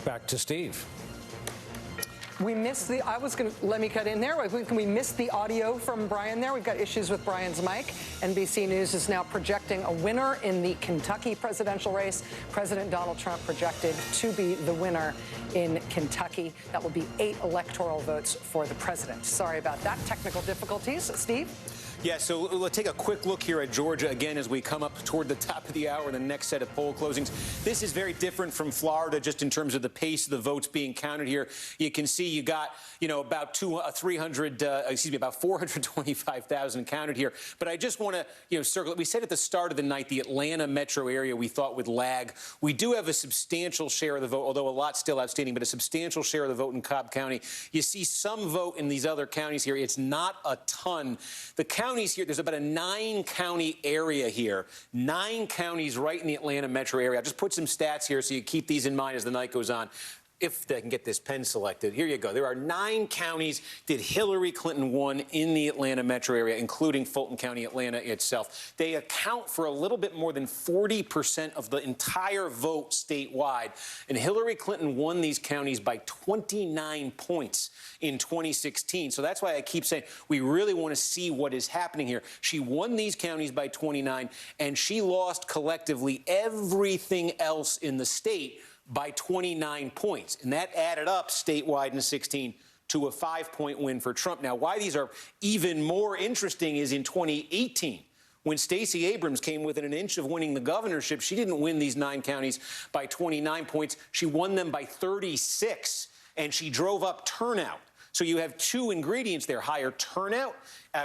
back to Steve. We missed the, let me cut in there. We missed the audio from Brian there. We've got issues with Brian's mic. NBC News is now projecting a winner in the Kentucky presidential race. President Donald Trump projected to be the winner in Kentucky. That will be 8 electoral votes for the president. Sorry about that. Technical difficulties. Steve? Yeah, so let's take a quick look here at Georgia again as we come up toward the top of the hour in the next set of poll closings. This is very different from Florida just in terms of the pace of the votes being counted here. You can see you got, about 425,000 counted here. But I just want to, circle it. We said at the start of the night the Atlanta metro area we thought would lag. We do have a substantial share of the vote, although a lot still outstanding, but a substantial share of the vote in Cobb County. You see some vote in these other counties here. It's not a ton. The counties here, there's about a 9-county area here. 9 counties right in the Atlanta metro area. I'll just put some stats here so you keep these in mind as the night goes on. If they can get this pen selected. Here you go. There are 9 counties that Hillary Clinton won in the Atlanta metro area, including Fulton County, Atlanta itself. They account for a little bit more than 40% of the entire vote statewide. And Hillary Clinton won these counties by 29 points in 2016. So that's why I keep saying we really want to see what is happening here. She won these counties by 29, and she lost collectively everything else in the state by 29 points. And that added up statewide in 16 to a 5-point win for Trump. Now, why these are even more interesting is in 2018, when Stacey Abrams came within an inch of winning the governorship, she didn't win these 9 counties by 29 points. She won them by 36, and she drove up turnout. So you have 2 ingredients there: higher turnout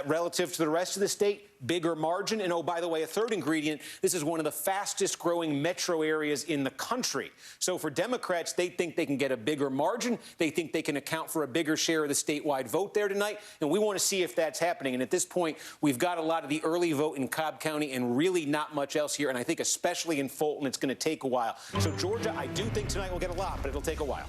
relative to the rest of the state, bigger margin. And oh, by the way, a third ingredient, this is one of the fastest growing metro areas in the country. So for Democrats, they think they can get a bigger margin. They think they can account for a bigger share of the statewide vote there tonight. And we want to see if that's happening. And at this point, we've got a lot of the early vote in Cobb County and really not much else here. And I think especially in Fulton, it's going to take a while. So Georgia, I do think tonight we'll get a lot, but it'll take a while.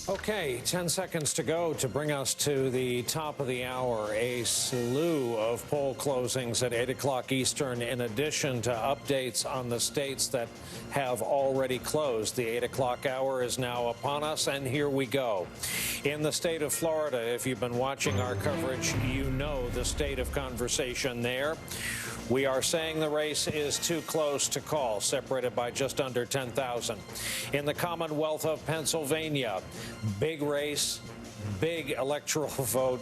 Okay, 10 seconds to go to bring us to the top of the hour. A slew of poll closings at 8 o'clock Eastern, in addition to updates on the states that have already closed. The 8 o'clock hour is now upon us, and here we go. In the state of Florida, if you've been watching our coverage, you know the state of conversation there. We are saying the race is too close to call, separated by just under 10,000. In the Commonwealth of Pennsylvania, big race, big electoral vote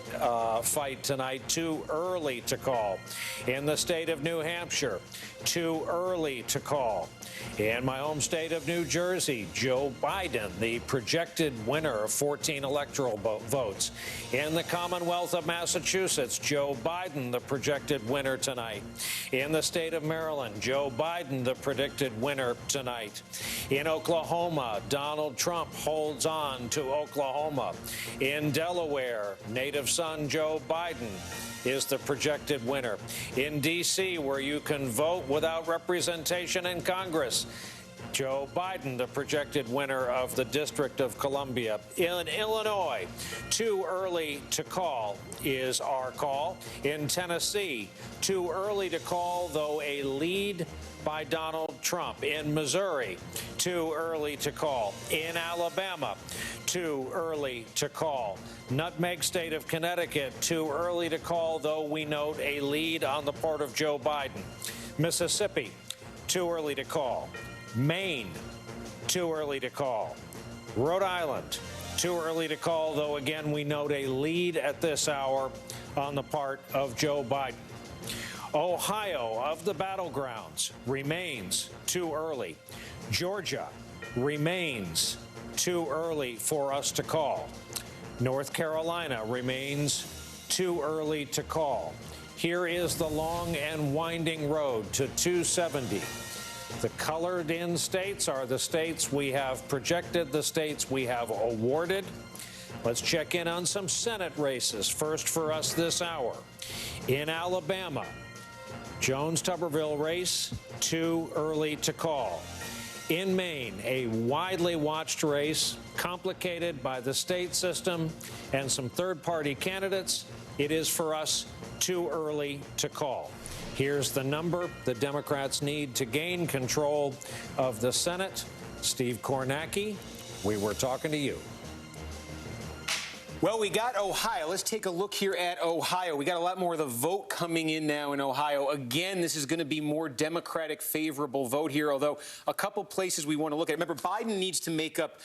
fight tonight, too early to call. In the state of New Hampshire, too early to call. In my home state of New Jersey, Joe Biden, the projected winner of 14 electoral votes. In the Commonwealth of Massachusetts, Joe Biden, the projected winner tonight. In the state of Maryland, Joe Biden, the predicted winner tonight. In Oklahoma, Donald Trump holds on to Oklahoma. In Delaware, native son Joe Biden is the projected winner. In D.C., where you can vote without representation in Congress, Joe Biden, the projected winner of the District of Columbia. In Illinois, too early to call is our call. In Tennessee, too early to call, though a lead by Donald Trump. In Missouri, too early to call. In Alabama, too early to call. Nutmeg state of Connecticut, too early to call, though we note a lead on the part of Joe Biden. Mississippi, too early to call. Maine, too early to call. Rhode Island, too early to call, though again we note a lead at this hour on the part of Joe Biden. Ohio, of the battlegrounds, remains too early. Georgia remains too early for us to call. North Carolina remains too early to call. Here is the long and winding road to 270. The colored-in states are the states we have projected, the states we have awarded. Let's check in on some Senate races. First for us this hour. In Alabama, Jones-Tuberville race, too early to call. In Maine, a widely watched race, complicated by the state system and some third-party candidates. It is for us too early to call. Here's the number the Democrats need to gain control of the Senate. Steve Kornacki, We were talking to you. Well, we got Ohio. Let's take a look here at Ohio. We got a lot more of the vote coming in now in Ohio. Again, this is going to be more Democratic favorable vote here, although a couple places we want to look at. Remember, Biden needs to make up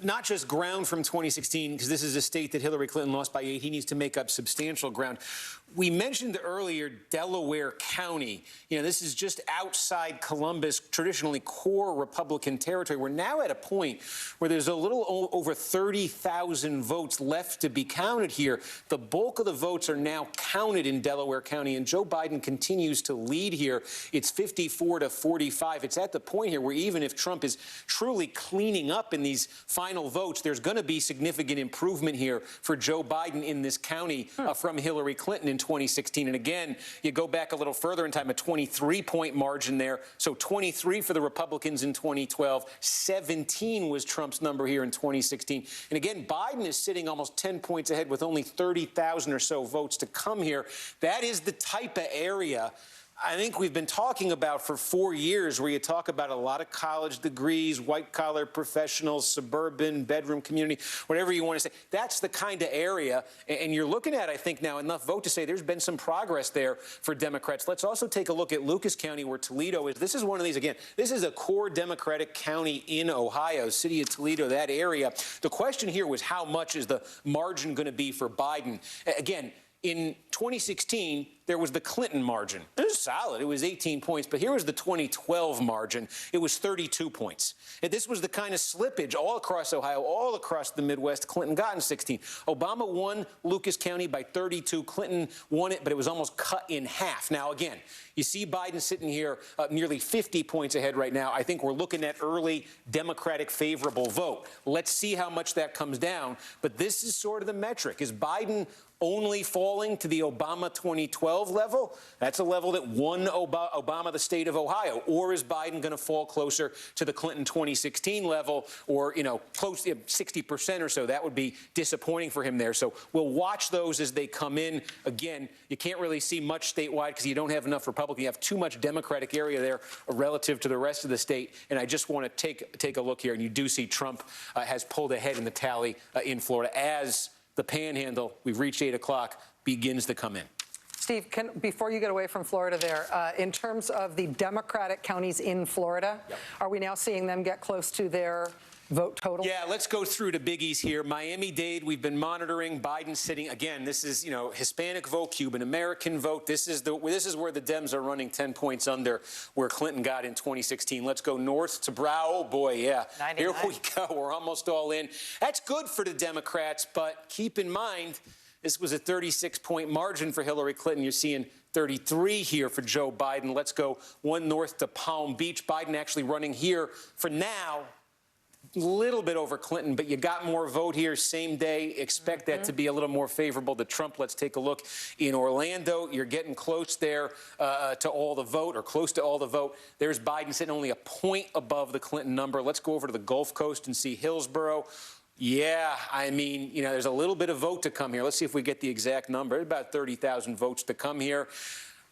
not just ground from 2016, because this is a state that Hillary Clinton lost by 8. He needs to make up substantial ground. We mentioned earlier Delaware County. You know, this is just outside Columbus, traditionally core Republican territory. We're now at a point where there's a little over 30,000 votes left to be counted here. The bulk of the votes are now counted in Delaware County, and Joe Biden continues to lead here. It's 54 to 45. It's at the point here where even if Trump is truly cleaning up in these final votes, there's going to be significant improvement here for Joe Biden in this county from Hillary Clinton in 2016. And again, you go back a little further in time, a 23-point margin there. So 23 for the Republicans in 2012. 17 was Trump's number here in 2016. And again, Biden is sitting almost 10 points ahead with only 30,000 or so votes to come here. That is the type of area I think we've been talking about for 4 years, where you talk about a lot of college degrees, white-collar professionals, suburban, bedroom community, whatever you want to say. That's the kind of area, and you're looking at, I think, now enough vote to say there's been some progress there for Democrats. Let's also take a look at Lucas County, where Toledo is. This is one of these, again, this is a core Democratic county in Ohio, city of Toledo, that area. The question here was how much is the margin going to be for Biden? Again, in 2016, there was the Clinton margin. It was solid. It was 18 points. But here was the 2012 margin. It was 32 points. And this was the kind of slippage all across Ohio, all across the Midwest. Clinton got in 16. Obama won Lucas County by 32. Clinton won it, but it was almost cut in half. Now, again, you see Biden sitting here nearly 50 points ahead right now. I think we're looking at early Democratic favorable vote. Let's see how much that comes down. But this is sort of the metric. Is Biden only falling to the Obama 2012 level? That's a level that won Obama the state of Ohio. Or is Biden going to fall closer to the Clinton 2016 level, or, you know, close to 60% or so? That would be disappointing for him there. So we'll watch those as they come in. Again, you can't really see much statewide because you don't have enough Republican. You have too much Democratic area there relative to the rest of the state. And I just want to take a look here. And you do see Trump has pulled ahead in the tally in Florida as the panhandle, we've reached 8 o'clock, begins to come in. Steve, before you get away from Florida there, in terms of the Democratic counties in Florida, are we now seeing them get close to their vote total? Yeah, let's go through the biggies here. Miami-Dade, we've been monitoring. Biden sitting, again, this is, you know, Hispanic vote, Cuban-American vote. This is where the Dems are running 10 points under where Clinton got in 2016. Let's go north to Brow. Oh, boy, yeah. 99. Here we go. We're almost all in. That's good for the Democrats, but keep in mind, this was a 36-point margin for Hillary Clinton. You're seeing 33 here for Joe Biden. Let's go one north to Palm Beach. Biden actually running here for now, a little bit over Clinton, but you got more vote here same day. Expect that to be a little more favorable to Trump. Let's take a look in Orlando. You're getting close there to all the vote, or close to all the vote. There's Biden sitting only a point above the Clinton number. Let's go over to the Gulf Coast and see Hillsborough. Yeah, I mean, you know, there's a little bit of vote to come here. Let's see if we get the exact number. About 30,000 votes to come here.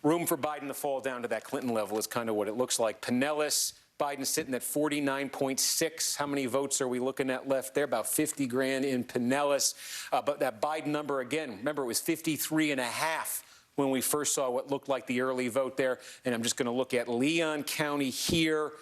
Room for Biden to fall down to that Clinton level is kind of what it looks like. Pinellas, Biden sitting at 49.6. How many votes are we looking at left there? About 50 grand in Pinellas. But that Biden number, again, remember, it was 53.5 when we first saw what looked like the early vote there. And I'm just going to look at Leon County here.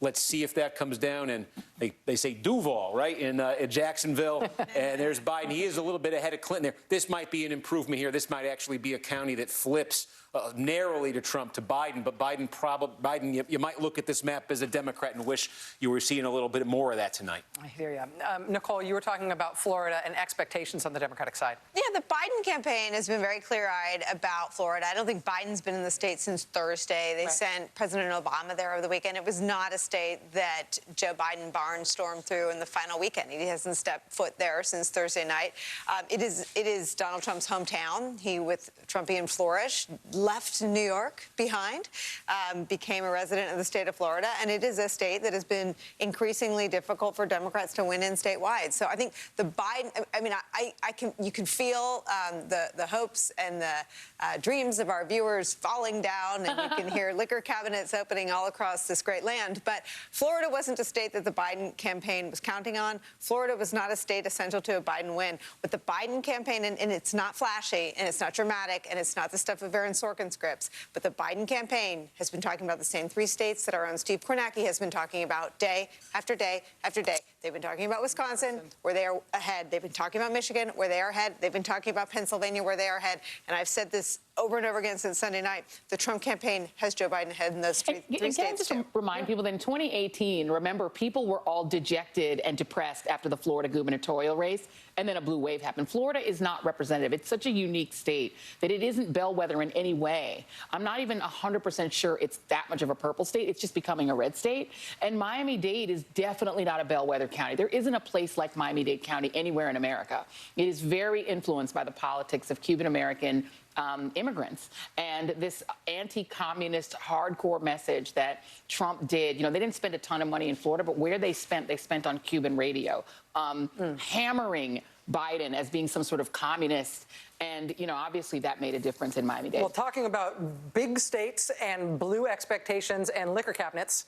Let's see if that comes down. And they say Duval, right, in Jacksonville. And there's Biden. He is a little bit ahead of Clinton there. This might be an improvement here. This might actually be a county that flips narrowly to Trump to Biden. But Biden, you might look at this map as a Democrat and wish you were seeing a little bit more of that tonight. I hear you. Nicole, you were talking about Florida and expectations on the Democratic side. Yeah, the Biden campaign has been very clear-eyed about Florida. I don't think Biden's been in the state since Thursday. They sent President Obama there over the weekend. It was not a state that Joe Biden barnstormed through in the final weekend. He hasn't stepped foot there since Thursday night. It is Donald Trump's hometown. He, with Trumpian flourish, left New York behind, became a resident of the state of Florida, and it is a state that has been increasingly difficult for Democrats to win in statewide. So I think the Biden, I mean, you can feel the hopes and the dreams of our viewers falling down, and you can hear liquor cabinets opening all across this great land. But But Florida wasn't a state that the Biden campaign was counting on. Florida was not a state essential to a Biden win. But the Biden campaign, and it's not flashy, and it's not dramatic, and it's not the stuff of Aaron Sorkin scripts, but the Biden campaign has been talking about the same 3 states that our own Steve Kornacki has been talking about day after day after day. They've been talking about Wisconsin, where they are ahead. They've been talking about Michigan, where they are ahead. They've been talking about Pennsylvania, where they are ahead. And I've said this over and over again since Sunday night. The Trump campaign has Joe Biden ahead in those three states. Can I just remind people that in 2018, remember, people were all dejected and depressed after the Florida gubernatorial race, and then a blue wave happened. Florida is not representative. It's such a unique state that it isn't bellwether in any way. I'm not even 100% sure it's that much of a purple state. It's just becoming a red state. And Miami-Dade is definitely not a bellwether county. There isn't a place like Miami-Dade County anywhere in America. It is very influenced by the politics of Cuban-American immigrants and this anti-communist hardcore message that Trump did. You know, they didn't spend a ton of money in Florida, but where they spent on Cuban radio, hammering Biden as being some sort of communist. And, you know, obviously that made a difference in Miami-Dade. Well, talking about big states and blue expectations and liquor cabinets,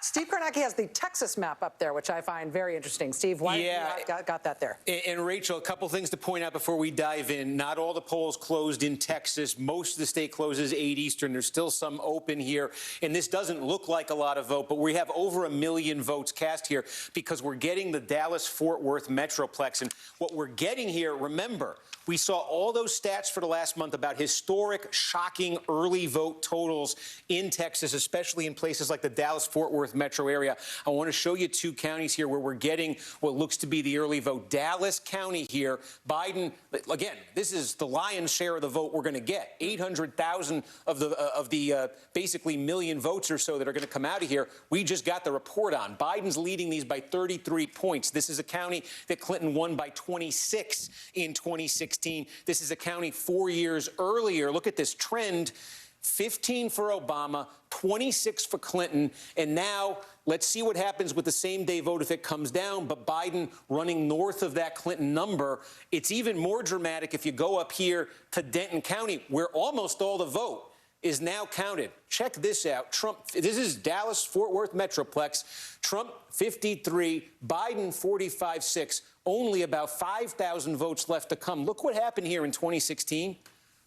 Steve Kornacki has the Texas map up there, which I find very interesting. Steve, why have you got that there? And Rachel, a couple things to point out before we dive in. Not all the polls closed in Texas. Most of the state closes 8 Eastern. There's still some open here. And this doesn't look like a lot of vote, but we have over 1 million votes cast here because we're getting the Dallas-Fort Worth Metroplex. And what we're getting here, remember, we saw all those stats for the last month about historic, shocking early vote totals in Texas, especially in places like the Dallas-Fort Worth metro area. I want to show you 2 counties here where we're getting what looks to be the early vote. Dallas County here, Biden, again, this is the lion's share of the vote we're going to get. 800,000 of the basically million votes or so that are going to come out of here. We just got the report on. Biden's leading these by 33 points. This is a county that Clinton won by 26 in 2016. This is a county 4 years earlier. Look at this trend. 15 for Obama, 26 for Clinton, and now let's see what happens with the same-day vote if it comes down, but Biden running north of that Clinton number. It's even more dramatic if you go up here to Denton County, where almost all the vote is now counted. Check this out. Trump, this is Dallas-Fort Worth Metroplex. Trump, 53, Biden, 45-6. Only about 5,000 votes left to come. Look what happened here in 2016.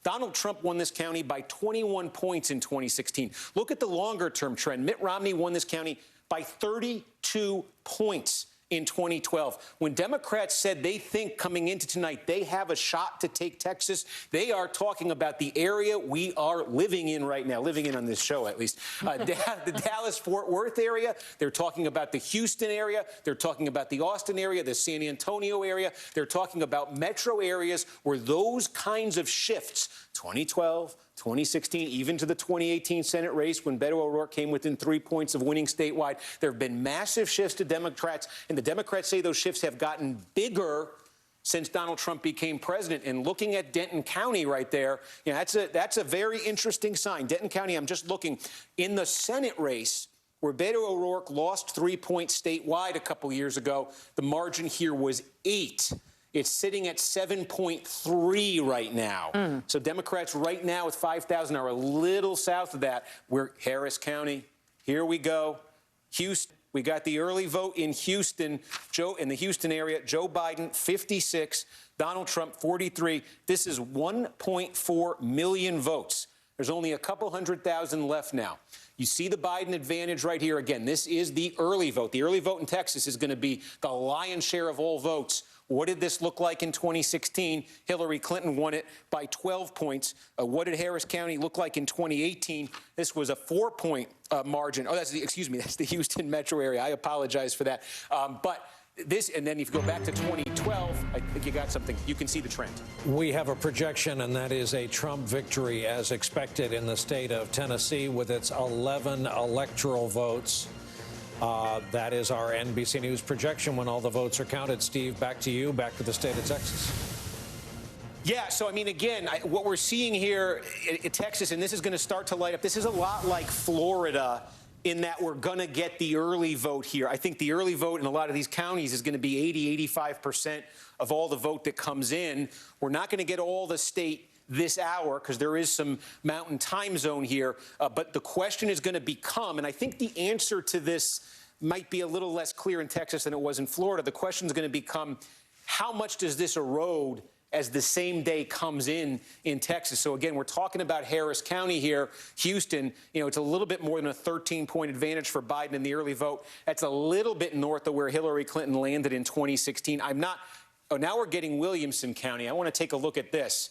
Donald Trump won this county by 21 points in 2016. Look at the longer-term trend. Mitt Romney won this county by 32 points in 2012. When Democrats said they think coming into tonight they have a shot to take Texas, they are talking about the area we are living in right now, living in on this show at least, the Dallas-Fort Worth area. They're talking about the Houston area. They're talking about the Austin area, the San Antonio area. They're talking about metro areas where those kinds of shifts, 2012, 2016, even to the 2018 Senate race when Beto O'Rourke came within 3 points of winning statewide. There have been massive shifts to Democrats, and the Democrats say those shifts have gotten bigger since Donald Trump became president. And looking at Denton County right there, you know, that's a very interesting sign. Denton County, I'm just looking, in the Senate race, where Beto O'Rourke lost 3 points statewide a couple years ago, the margin here was 8. It's sitting at 7.3 right now. So Democrats right now with 5,000 are a little south of that. We're Harris County. Here we go. Houston. We got the early vote in Houston. In the Houston area, Joe Biden, 56. Donald Trump, 43. This is 1.4 million votes. There's only a couple 100,000 left now. You see the Biden advantage right here. Again, this is the early vote. The early vote in Texas is going to be the lion's share of all votes. What did this look like in 2016? Hillary Clinton won it by 12 points. What did Harris County look like in 2018? This was a 4-point margin. Oh, that's the Houston metro area. I apologize for that. But this, and then if you go back to 2012, I think you got something. You can see the trend. We have a projection, and that is a Trump victory as expected in the state of Tennessee with its 11 electoral votes. That is our NBC News projection when all the votes are counted. Steve, back to you, back to the state of Texas. Yeah, so, I mean, again, what we're seeing here in Texas, and this is going to start to light up, this is a lot like Florida in that we're going to get the early vote here. I think the early vote in a lot of these counties is going to be 80, 85% of all the vote that comes in. We're not going to get all the state this hour because there is some mountain time zone here. But the question is going to become, and I think the answer to this might be a little less clear in Texas than it was in Florida. The question is going to become, how much does this erode as the same day comes in Texas? So again, we're talking about Harris County here, Houston. You know, it's a little bit more than a 13-point advantage for Biden in the early vote. That's a little bit north of where Hillary Clinton landed in 2016. Now we're getting Williamson County. I want to take a look at this.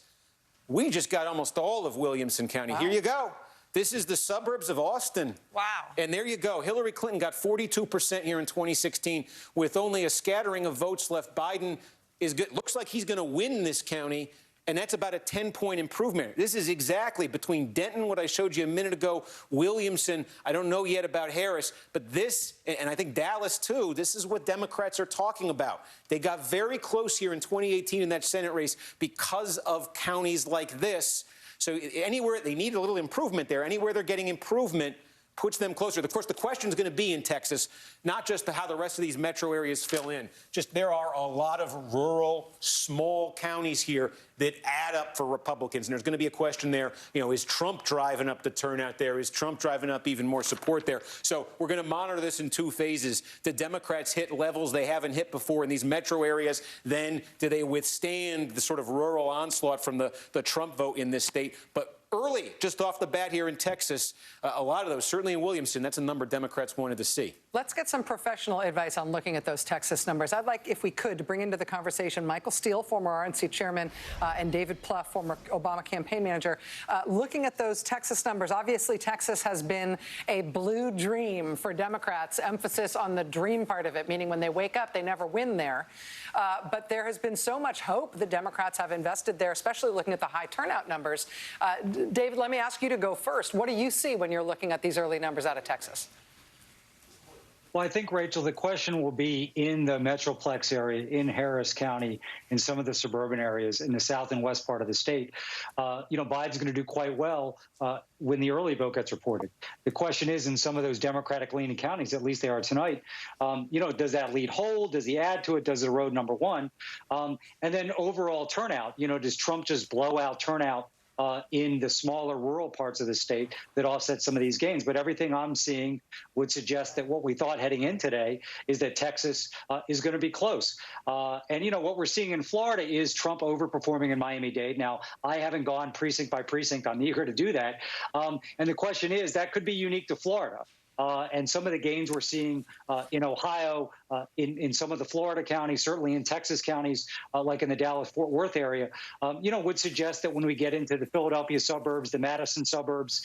We just got almost all of Williamson County. Wow. Here you go. This is the suburbs of Austin. Wow. And there you go. Hillary Clinton got 42% here in 2016 with only a scattering of votes left. Biden is good. Looks like he's going to win this county, and that's about a 10-point improvement. This is exactly between Denton, what I showed you a minute ago, Williamson. I don't know yet about Harris, but this, and I think Dallas too, this is what Democrats are talking about. They got very close here in 2018 in that Senate race because of counties like this. So anywhere they need a little improvement there, anywhere they're getting improvement puts them closer. Of course, the question is going to be in Texas, not just how the rest of these metro areas fill in. Just there are a lot of rural, small counties here that add up for Republicans. And there's going to be a question there, you know, is Trump driving up the turnout there? Is Trump driving up even more support there? So we're going to monitor this in two phases. Do Democrats hit levels they haven't hit before in these metro areas? Then do they withstand the sort of rural onslaught from the Trump vote in this state? But early, just off the bat here in Texas, a lot of those, certainly in Williamson, that's a number Democrats wanted to see. Let's get some professional advice on looking at those Texas numbers. I'd like, if we could, to bring into the conversation Michael Steele, former RNC chairman, and David Plouffe, former Obama campaign manager. Looking at those Texas numbers, obviously Texas has been a blue dream for Democrats, emphasis on the dream part of it, meaning when they wake up, they never win there. But there has been so much hope that Democrats have invested there, especially looking at the high turnout numbers. David, let me ask you to go first. What do you see when you're looking at these early numbers out of Texas? Well, I think, Rachel, the question will be in the Metroplex area, in Harris County, in some of the suburban areas, in the south and west part of the state. Biden's going to do quite well when the early vote gets reported. The question is, in some of those Democratic-leaning counties, at least they are tonight, does that lead hold? Does he add to it? Does it erode, number one? And then overall turnout, does Trump just blow out turnout in the smaller rural parts of the state that offset some of these gains? But everything I'm seeing would suggest that what we thought heading in today is that Texas is going to be close. And what we're seeing in Florida is Trump overperforming in Miami-Dade. Now, I haven't gone precinct by precinct. I'm eager to do that. And the question is, that could be unique to Florida. And some of the gains we're seeing in Ohio, in some of the Florida counties, certainly in Texas counties, like in the Dallas-Fort Worth area, would suggest that when we get into the Philadelphia suburbs, the Madison suburbs,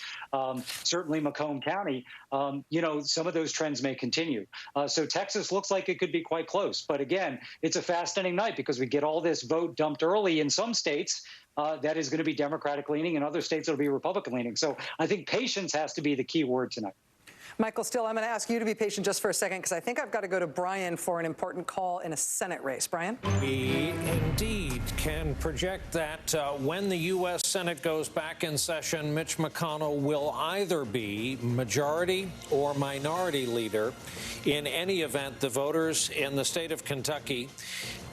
certainly Macomb County, some of those trends may continue. So Texas looks like it could be quite close. But again, it's a fascinating night because we get all this vote dumped early in some states. That is going to be Democratic leaning. In other states, it'll be Republican leaning. So I think patience has to be the key word tonight. Michael Steele, I'm going to ask you to be patient just for a second because I think I've got to go to Brian for an important call in a Senate race. Brian? We indeed can project that when the U.S. Senate goes back in session, Mitch McConnell will either be majority or minority leader. In any event, the voters in the state of Kentucky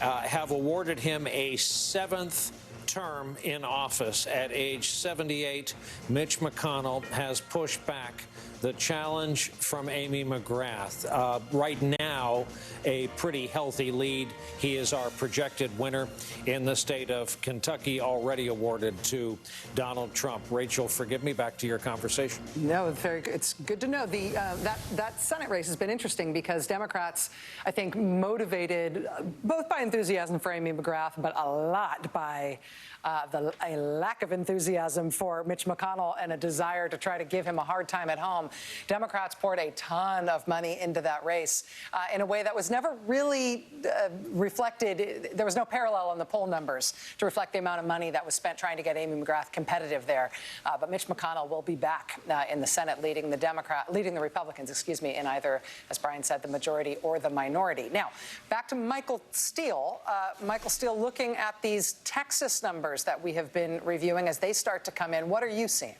have awarded him a 7th term in office. At age 78, Mitch McConnell has pushed back the challenge from Amy McGrath. Right now, a pretty healthy lead. He is our projected winner in the state of Kentucky, already awarded to Donald Trump. Rachel, forgive me, back to your conversation. No, very good. It's good to know. That Senate race has been interesting because Democrats, I think, motivated both by enthusiasm for Amy McGrath, but a lot by a lack of enthusiasm for Mitch McConnell and a desire to try to give him a hard time at home. Democrats poured a ton of money into that race in a way that was never really reflected. There was no parallel in the poll numbers to reflect the amount of money that was spent trying to get Amy McGrath competitive there. But Mitch McConnell will be back in the Senate leading the Republicans, in either, as Brian said, the majority or the minority. Now, back to Michael Steele. Michael Steele, looking at these Texas numbers that we have been reviewing as they start to come in, what are you seeing?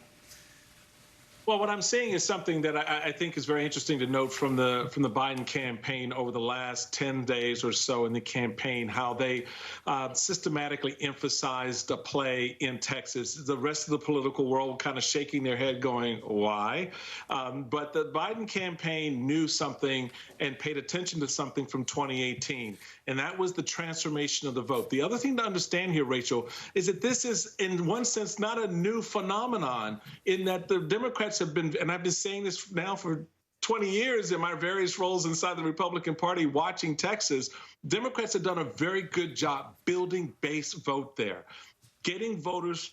Well, what I'm saying is something that I think is very interesting to note from the Biden campaign over the last 10 days or so in the campaign, how they systematically emphasized a play in Texas. The rest of the political world kind of shaking their head going, why? But the Biden campaign knew something and paid attention to something from 2018, and that was the transformation of the vote. The other thing to understand here, Rachel, is that this is, in one sense, not a new phenomenon, in that the Democrats have been, and I've been saying this now for 20 years in my various roles inside the Republican Party watching Texas, Democrats have done a very good job building base vote there, getting voters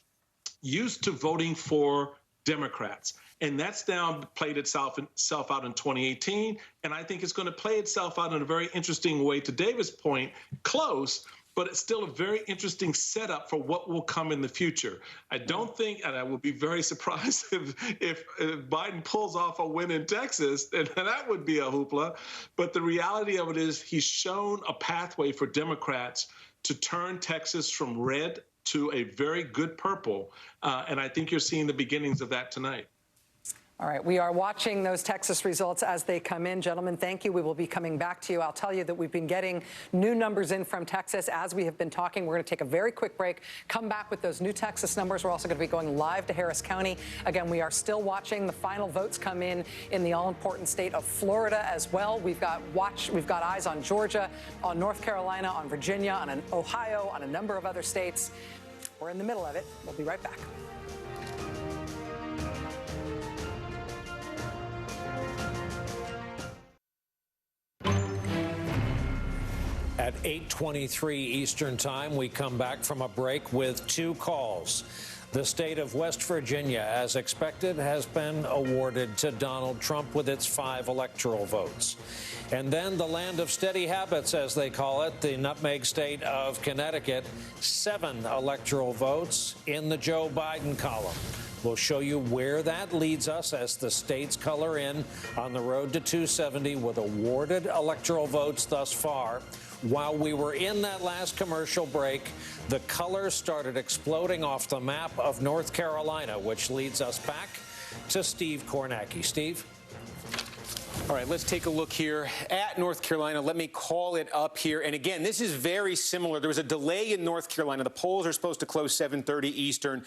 used to voting for Democrats. And that's now played itself out in 2018. And I think it's going to play itself out in a very interesting way, to David's point, close, but it's still a very interesting setup for what will come in the future. I don't think, and I will be very surprised if Biden pulls off a win in Texas, and that would be a hoopla. But the reality of it is he's shown a pathway for Democrats to turn Texas from red to a very good purple. And I think you're seeing the beginnings of that tonight. All right, we are watching those Texas results as they come in. Gentlemen, thank you. We will be coming back to you. I'll tell you that we've been getting new numbers in from Texas as we have been talking. We're going to take a very quick break, come back with those new Texas numbers. We're also going to be going live to Harris County. Again, we are still watching the final votes come in the all-important state of Florida as well. We've got eyes on Georgia, on North Carolina, on Virginia, on Ohio, on a number of other states. We're in the middle of it. We'll be right back. At 8:23 Eastern Time, we come back from a break with two calls. The state of West Virginia, as expected, has been awarded to Donald Trump with its 5 electoral votes. And then the land of steady habits, as they call it, the nutmeg state of Connecticut, 7 electoral votes in the Joe Biden column. We'll show you where that leads us as the states color in on the road to 270 with awarded electoral votes thus far. While we were in that last commercial break, the colors started exploding off the map of North Carolina, which leads us back to Steve Kornacki. Steve? All right, let's take a look here at North Carolina. Let me call it up here. And again, this is very similar. There was a delay in North Carolina. The polls are supposed to close 7:30 Eastern.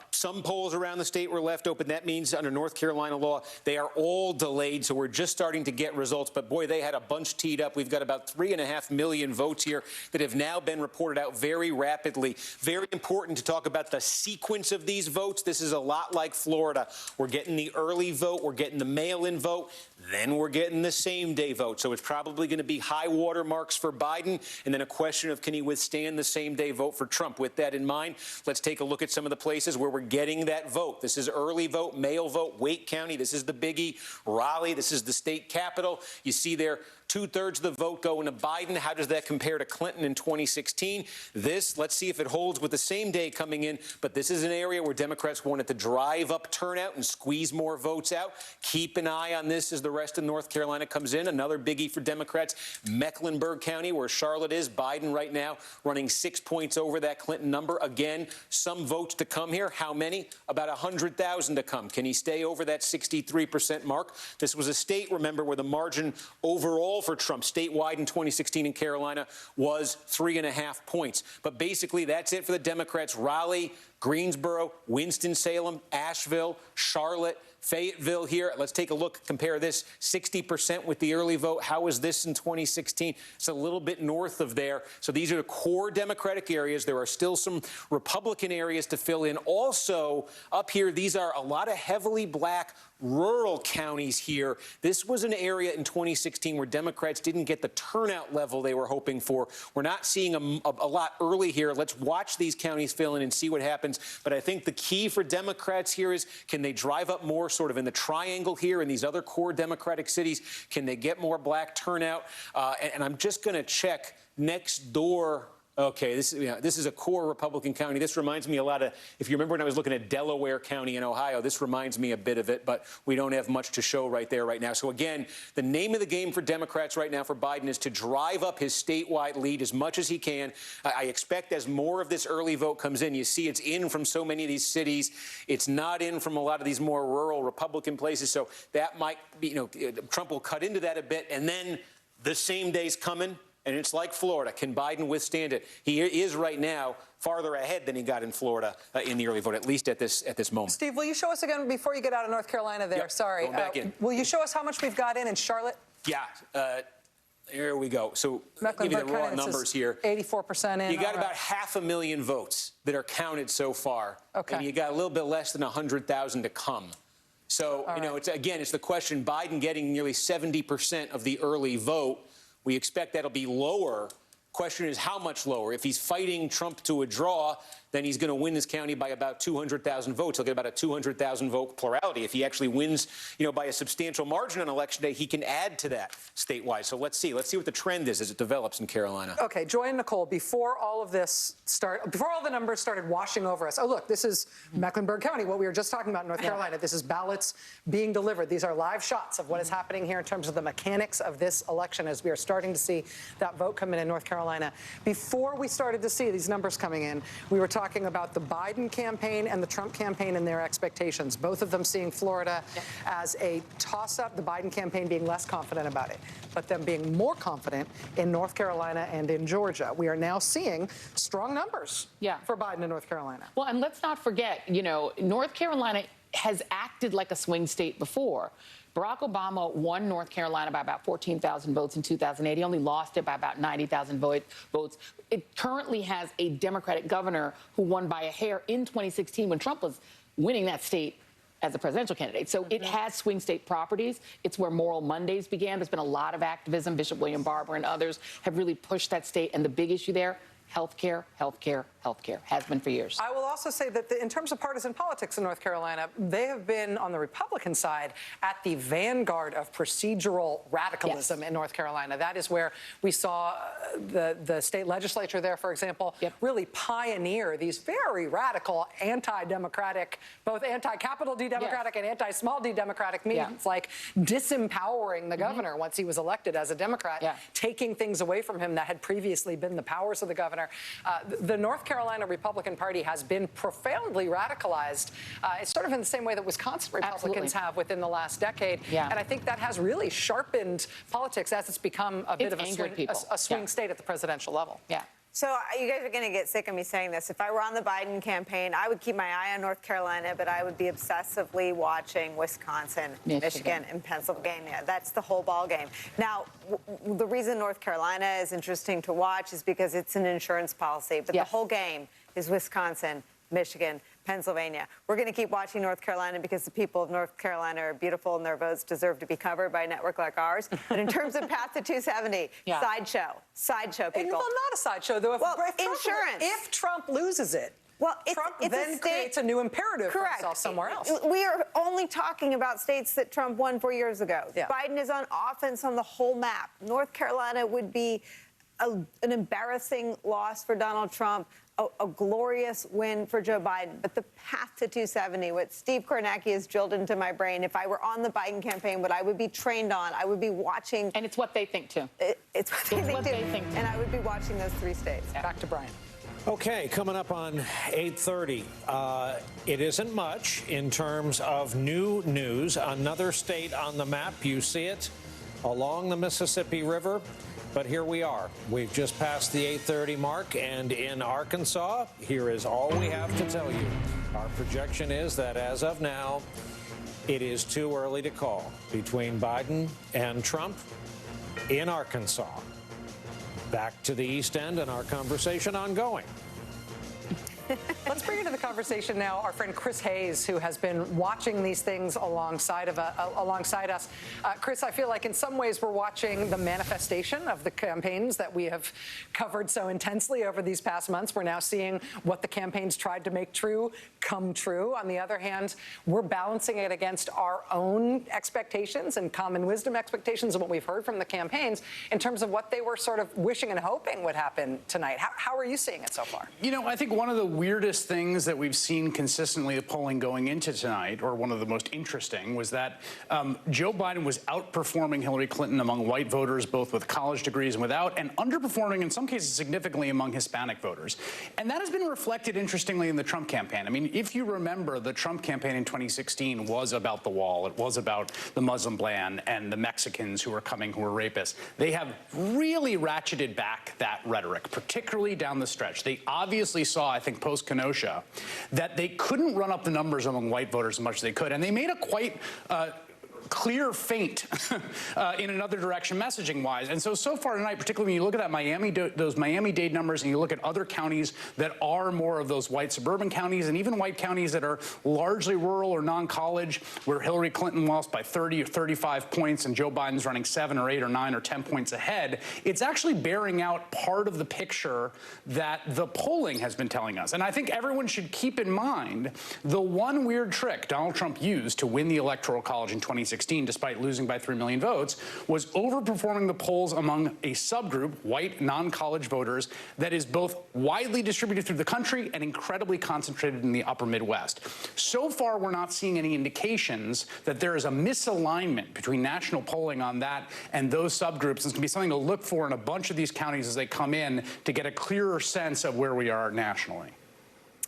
Some polls around the state were left open. That means under North Carolina law, they are all delayed. So we're just starting to get results. But boy, they had a bunch teed up. We've got about 3.5 million votes here that have now been reported out very rapidly. Very important to talk about the sequence of these votes. This is a lot like Florida. We're getting the early vote. We're getting the mail-in vote. Then we're getting the same-day vote. So it's probably going to be high water marks for Biden, and then a question of can he withstand the same-day vote for Trump. With that in mind, let's take a look at some of the places where we're getting that vote. This is early vote, mail vote, Wake County. This is the biggie. Raleigh, this is the state capital. You see there, 2/3 of the vote going to Biden. How does that compare to Clinton in 2016? Let's see if it holds with the same day coming in. But this is an area where Democrats wanted to drive up turnout and squeeze more votes out. Keep an eye on this as the rest of North Carolina comes in. Another biggie for Democrats, Mecklenburg County, where Charlotte is. Biden right now running 6 points over that Clinton number. Again, some votes to come here. How many? About 100,000 to come. Can he stay over that 63% mark? This was a state, remember, where the margin overall for Trump statewide in 2016 in Carolina was 3.5 points. But basically, that's it for the Democrats. Raleigh, Greensboro, Winston-Salem, Asheville, Charlotte, Fayetteville here. Let's take a look, compare this 60% with the early vote. How was this in 2016? It's a little bit north of there. So these are the core Democratic areas. There are still some Republican areas to fill in. Also, up here, these are a lot of heavily black rural counties here. This was an area in 2016 where Democrats didn't get the turnout level they were hoping for. We're not seeing a lot early here. Let's watch these counties fill in and see what happens. But I think the key for Democrats here is, can they drive up more sort of in the triangle here in these other core Democratic cities? Can they get more black turnout? And I'm just going to check next door Okay, this is a core Republican county. This reminds me a lot of, if you remember when I was looking at Delaware County in Ohio, this reminds me a bit of it, but we don't have much to show right there right now. So again, the name of the game for Democrats right now for Biden is to drive up his statewide lead as much as he can. I expect as more of this early vote comes in, you see it's in from so many of these cities. It's not in from a lot of these more rural Republican places. So that might be, Trump will cut into that a bit, and then the same day's coming. And it's like Florida. Can Biden withstand it? He is right now farther ahead than he got in Florida in the early vote, at least at this moment. Steve, will you show us again before you get out of North Carolina there? Yep, Sorry. going back in. Will you show us how much we've got in Charlotte? Yeah. Here we go. So give you the raw numbers here. 84% in. You got about 500,000 votes that are counted so far. Okay. And you got a little bit less than 100,000 to come. So, it's the question, Biden getting nearly 70% of the early vote. We expect that'll be lower. Question is how much lower? If he's fighting Trump to a draw, then he's going to win this county by about 200,000 votes. He'll get about a 200,000 vote plurality. If he actually wins, by a substantial margin on Election Day, he can add to that statewide. So let's see. Let's see what the trend is as it develops in Carolina. Okay, Joy and Nicole, before all of this before all the numbers started washing over us. Oh, look, this is Mecklenburg County, what we were just talking about in North Carolina. This is ballots being delivered. These are live shots of what is happening here in terms of the mechanics of this election as we are starting to see that vote come in North Carolina. Before we started to see these numbers coming in, we were talking about the Biden campaign and the Trump campaign and their expectations, both of them seeing Florida as a toss-up, the Biden campaign being less confident about it, but them being more confident in North Carolina and in Georgia. We are now seeing strong numbers for Biden in North Carolina. Well, and let's not forget, North Carolina has acted like a swing state before. Barack Obama won North Carolina by about 14,000 votes in 2008. He only lost it by about 90,000 votes. It currently has a Democratic governor who won by a hair in 2016 when Trump was winning that state as a presidential candidate. So it has swing state properties. It's where Moral Mondays began. There's been a lot of activism. Bishop William Barber and others have really pushed that state. And the big issue there, healthcare, healthcare, healthcare, has been for years. I will also say that in terms of partisan politics in North Carolina, they have been, on the Republican side, at the vanguard of procedural radicalism in North Carolina. That is where we saw the state legislature there, for example, really pioneer these very radical anti-democratic, both anti-capital D-Democratic and anti-small D-Democratic means, like disempowering the governor once he was elected as a Democrat, taking things away from him that had previously been the powers of the governor. The North Carolina Republican Party has been profoundly radicalized. It's sort of in the same way that Wisconsin Republicans have within the last decade. And I think that has really sharpened politics as it's become a bit of a swing state at the presidential level. So you guys are going to get sick of me saying this. If I were on the Biden campaign, I would keep my eye on North Carolina, but I would be obsessively watching Wisconsin, Michigan, and Pennsylvania. That's the whole ball game. Now, the reason North Carolina is interesting to watch is because it's an insurance policy, but the whole game is Wisconsin, Michigan, Pennsylvania. We're going to keep watching North Carolina because the people of North Carolina are beautiful and their votes deserve to be covered by a network like ours. But in terms of path to 270, sideshow, people. Well, not a sideshow, though. Insurance. If Trump loses it, Trump then creates a new imperative for himself somewhere else. We are only talking about states that Trump won 4 years ago. Biden is on offense on the whole map. North Carolina would be an embarrassing loss for Donald Trump, a glorious win for Joe Biden. But the path to 270, what Steve Kornacki has drilled into my brain, if I were on the Biden campaign, what I would be trained on, I would be watching. And it's what they think, too. It's what they think, too. And I would be watching those three states. Back to Brian. Okay, coming up on 8:30. It isn't much in terms of new news. Another state on the map. You see it along the Mississippi River. But here we are. We've just passed the 8:30 mark, and in Arkansas, here is all we have to tell you. Our projection is that as of now, it is too early to call between Biden and Trump in Arkansas. Back to the East End and our conversation ongoing. Let's bring into the conversation now our friend Chris Hayes, who has been watching these things alongside us. Chris, I feel like in some ways we're watching the manifestation of the campaigns that we have covered so intensely over these past months. We're now seeing what the campaigns tried to make true come true. On the other hand, we're balancing it against our own expectations and common wisdom expectations of what we've heard from the campaigns in terms of what they were sort of wishing and hoping would happen tonight. How are you seeing it so far? You know, I think one of the weirdest things that we've seen consistently the polling going into tonight, or one of the most interesting, was that Joe Biden was outperforming Hillary Clinton among white voters, both with college degrees and without, and underperforming in some cases significantly among Hispanic voters. And that has been reflected, interestingly, in the Trump campaign. I mean, if you remember, the Trump campaign in 2016 was about the wall. It was about the Muslim ban and the Mexicans who were coming, who were rapists. They have really ratcheted back that rhetoric, particularly down the stretch. They obviously saw, I think, post-Kenosha, that they couldn't run up the numbers among white voters as much as they could. And they made a quite clear feint in another direction messaging-wise. And so far tonight, particularly when you look at that those Miami-Dade numbers, and you look at other counties that are more of those white suburban counties, and even white counties that are largely rural or non-college, where Hillary Clinton lost by 30 or 35 points and Joe Biden's running 7 or 8 or 9 or 10 points ahead, it's actually bearing out part of the picture that the polling has been telling us. And I think everyone should keep in mind the one weird trick Donald Trump used to win the Electoral College in 2016, despite losing by 3 million votes, was overperforming the polls among a subgroup, white non-college voters, that is both widely distributed through the country and incredibly concentrated in the upper Midwest. So far, we're not seeing any indications that there is a misalignment between national polling on that and those subgroups. It's going to be something to look for in a bunch of these counties as they come in to get a clearer sense of where we are nationally.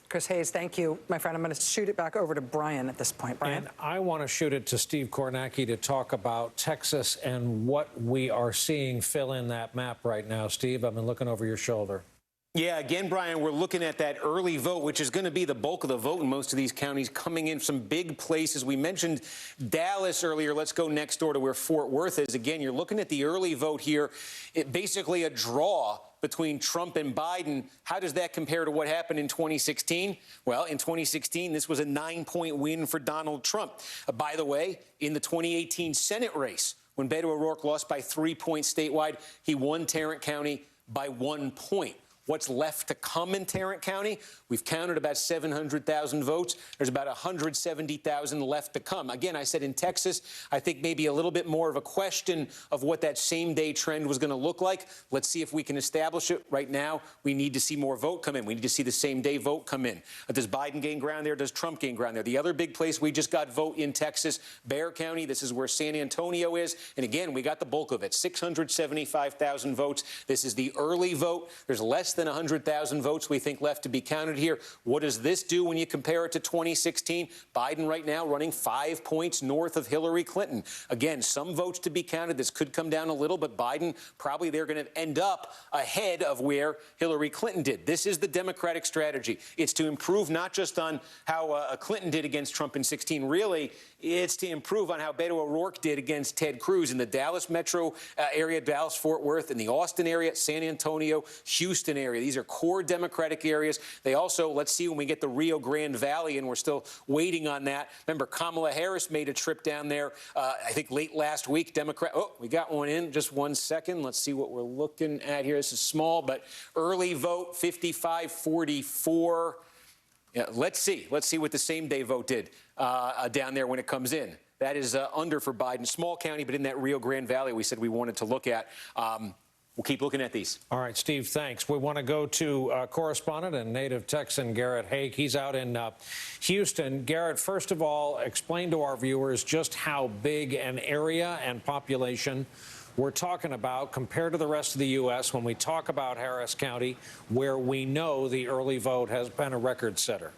Chris Hayes, thank you, my friend. I'm going to shoot it back over to Brian at this point. Brian? And I want to shoot it to Steve Kornacki to talk about Texas and what we are seeing fill in that map right now. Steve, I've been looking over your shoulder. Yeah, again, Brian, we're looking at that early vote, which is going to be the bulk of the vote in most of these counties, coming in some big places. We mentioned Dallas earlier. Let's go next door to where Fort Worth is. Again, you're looking at the early vote here. It basically a draw between Trump and Biden. How does that compare to what happened in 2016? Well, in 2016, this was a 9-point win for Donald Trump. By the way, in the 2018 Senate race, when Beto O'Rourke lost by 3 points statewide, he won Tarrant County by 1 point. What's left to come in Tarrant County? We've counted about 700,000 votes. There's about 170,000 left to come. Again, I said in Texas, I think maybe a little bit more of a question of what that same-day trend was going to look like. Let's see if we can establish it. Right now, we need to see more vote come in. We need to see the same-day vote come in. Does Biden gain ground there? Does Trump gain ground there? The other big place we just got vote in Texas, Bexar County. This is where San Antonio is. And again, we got the bulk of it, 675,000 votes. This is the early vote. There's less than 100,000 votes we think left to be counted here. What does this do when you compare it to 2016? Biden right now running 5 points north of Hillary Clinton. Again, some votes to be counted. This could come down a little, but Biden probably they're going to end up ahead of where Hillary Clinton did. This is the Democratic strategy. It's to improve not just on how Clinton did against Trump in 16. Really, it's to improve on how Beto O'Rourke did against Ted Cruz in the Dallas metro area, Dallas-Fort Worth, in the Austin area, San Antonio, Houston area. These are core Democratic areas. They also, let's see when we get the Rio Grande Valley, and we're still waiting on that. Remember, Kamala Harris made a trip down there, I think late last week. Democrat. Oh, we got one in. Just 1 second. Let's see what we're looking at here. This is small, but early vote, 55-44. Yeah, let's see what the same-day vote did down there when it comes in. That is under for Biden. Small county, but in that Rio Grande Valley we said we wanted to look at. We'll keep looking at these. All right, Steve, thanks. We want to go to correspondent and native Texan Garrett Haake. He's out in Houston. Garrett, first of all, explain to our viewers just how big an area and population we're talking about compared to the rest of the U.S. when we talk about Harris County, where we know the early vote has been a record setter.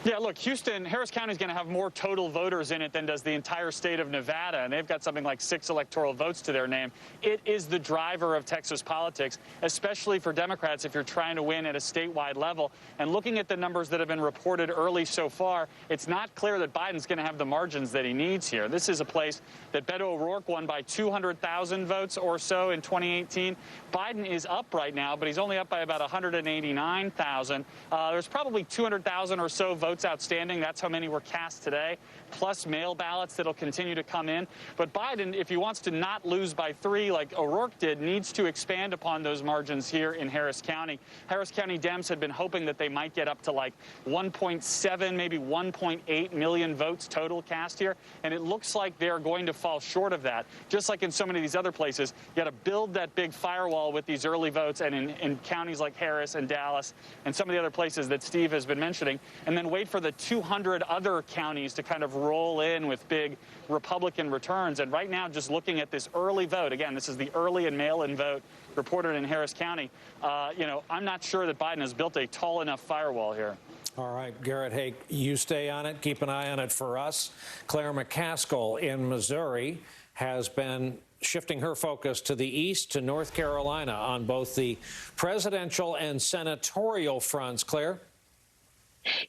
Yeah, look, Harris County is going to have more total voters in it than does the entire state of Nevada, and they've got something like 6 electoral votes to their name. It is the driver of Texas politics, especially for Democrats if you're trying to win at a statewide level. And looking at the numbers that have been reported early so far, it's not clear that Biden's going to have the margins that he needs here. This is a place that Beto O'Rourke won by 200,000 votes or so in 2018. Biden is up right now, but he's only up by about 189,000. There's probably 200,000 or so votes outstanding. That's how many were cast today, plus mail ballots that'll continue to come in. But Biden, if he wants to not lose by 3 like O'Rourke did, needs to expand upon those margins here in Harris County. Harris County Dems had been hoping that they might get up to like 1.7, maybe 1.8 million votes total cast here, and it looks like they're going to fall short of that. Just like in so many of these other places, you got to build that big firewall with these early votes, and in counties like Harris and Dallas and some of the other places that Steve has been mentioning, and then wait for the 200 other counties to kind of roll in with big Republican returns. And right now, just looking at this early vote, again, this is the early and mail-in vote reported in Harris County, I'm not sure that Biden has built a tall enough firewall here. All right, Garrett Haake, you stay on it. Keep an eye on it for us. Claire McCaskill in Missouri has been shifting her focus to the east, to North Carolina, on both the presidential and senatorial fronts. Claire?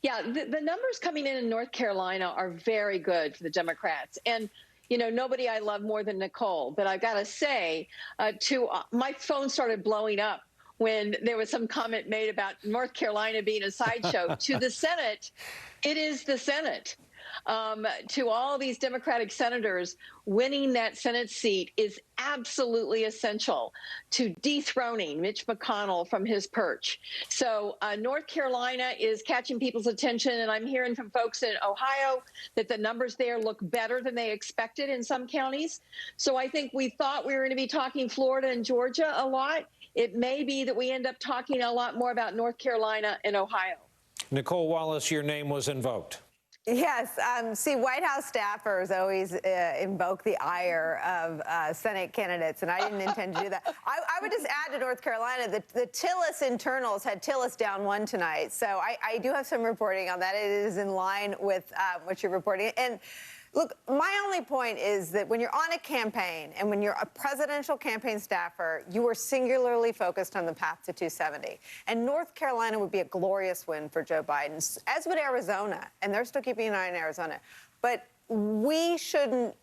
Yeah, the numbers coming in North Carolina are very good for the Democrats. And, nobody I love more than Nicole. But I've got to say, my phone started blowing up when there was some comment made about North Carolina being a sideshow. To the Senate, it is the Senate. To all these Democratic senators, winning that Senate seat is absolutely essential to dethroning Mitch McConnell from his perch. So North Carolina is catching people's attention, and I'm hearing from folks in Ohio that the numbers there look better than they expected in some counties. So I think we thought we were going to be talking Florida and Georgia a lot. It may be that we end up talking a lot more about North Carolina and Ohio. Nicole Wallace, your name was invoked. Yes. See, White House staffers always invoke the ire of Senate candidates, and I didn't intend to do that. I would just add to North Carolina that the Tillis internals had Tillis down 1 tonight. So I do have some reporting on that. It is in line with what you're reporting. And look, my only point is that when you're on a campaign and when you're a presidential campaign staffer, you are singularly focused on the path to 270. And North Carolina would be a glorious win for Joe Biden, as would Arizona. And they're still keeping an eye on Arizona. But we shouldn't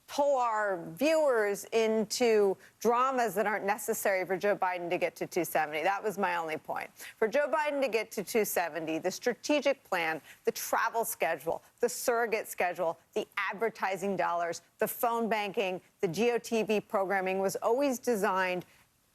pull our viewers into dramas that aren't necessary for Joe Biden to get to 270. That was my only point. For Joe Biden to get to 270, the strategic plan, the travel schedule, the surrogate schedule, the advertising dollars, the phone banking, the GOTV programming was always designed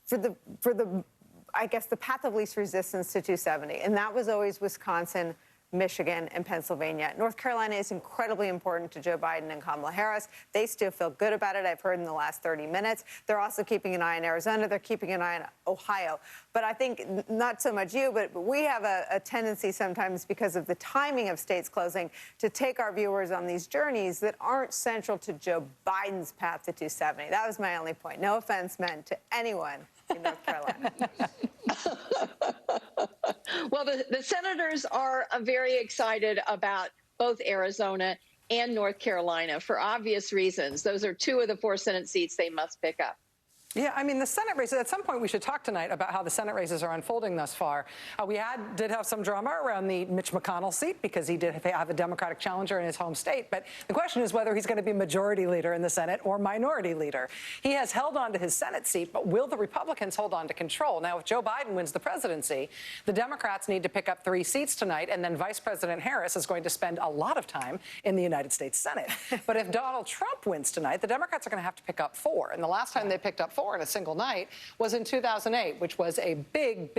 for the I guess, the path of least resistance to 270. And that was always Wisconsin, Michigan, and Pennsylvania. North Carolina is incredibly important to Joe Biden and Kamala Harris. They still feel good about it, I've heard in the last 30 minutes. They're also keeping an eye on Arizona. They're keeping an eye on Ohio. But I think not so much you, but we have a tendency sometimes, because of the timing of states closing, to take our viewers on these journeys that aren't central to Joe Biden's path to 270. That was my only point. No offense meant to anyone in North Carolina. Well, the senators are very excited about both Arizona and North Carolina for obvious reasons. Those are 2 of the 4 Senate seats they must pick up. Yeah, I mean, the Senate races, at some point we should talk tonight about how the Senate races are unfolding thus far. We did have some drama around the Mitch McConnell seat because he did have a Democratic challenger in his home state. But the question is whether he's going to be majority leader in the Senate or minority leader. He has held on to his Senate seat, but will the Republicans hold on to control? Now, if Joe Biden wins the presidency, the Democrats need to pick up 3 seats tonight, and then Vice President Harris is going to spend a lot of time in the United States Senate. But if Donald Trump wins tonight, the Democrats are going to have to pick up 4. And the last time they picked up 4 in a single night was in 2008, which was a big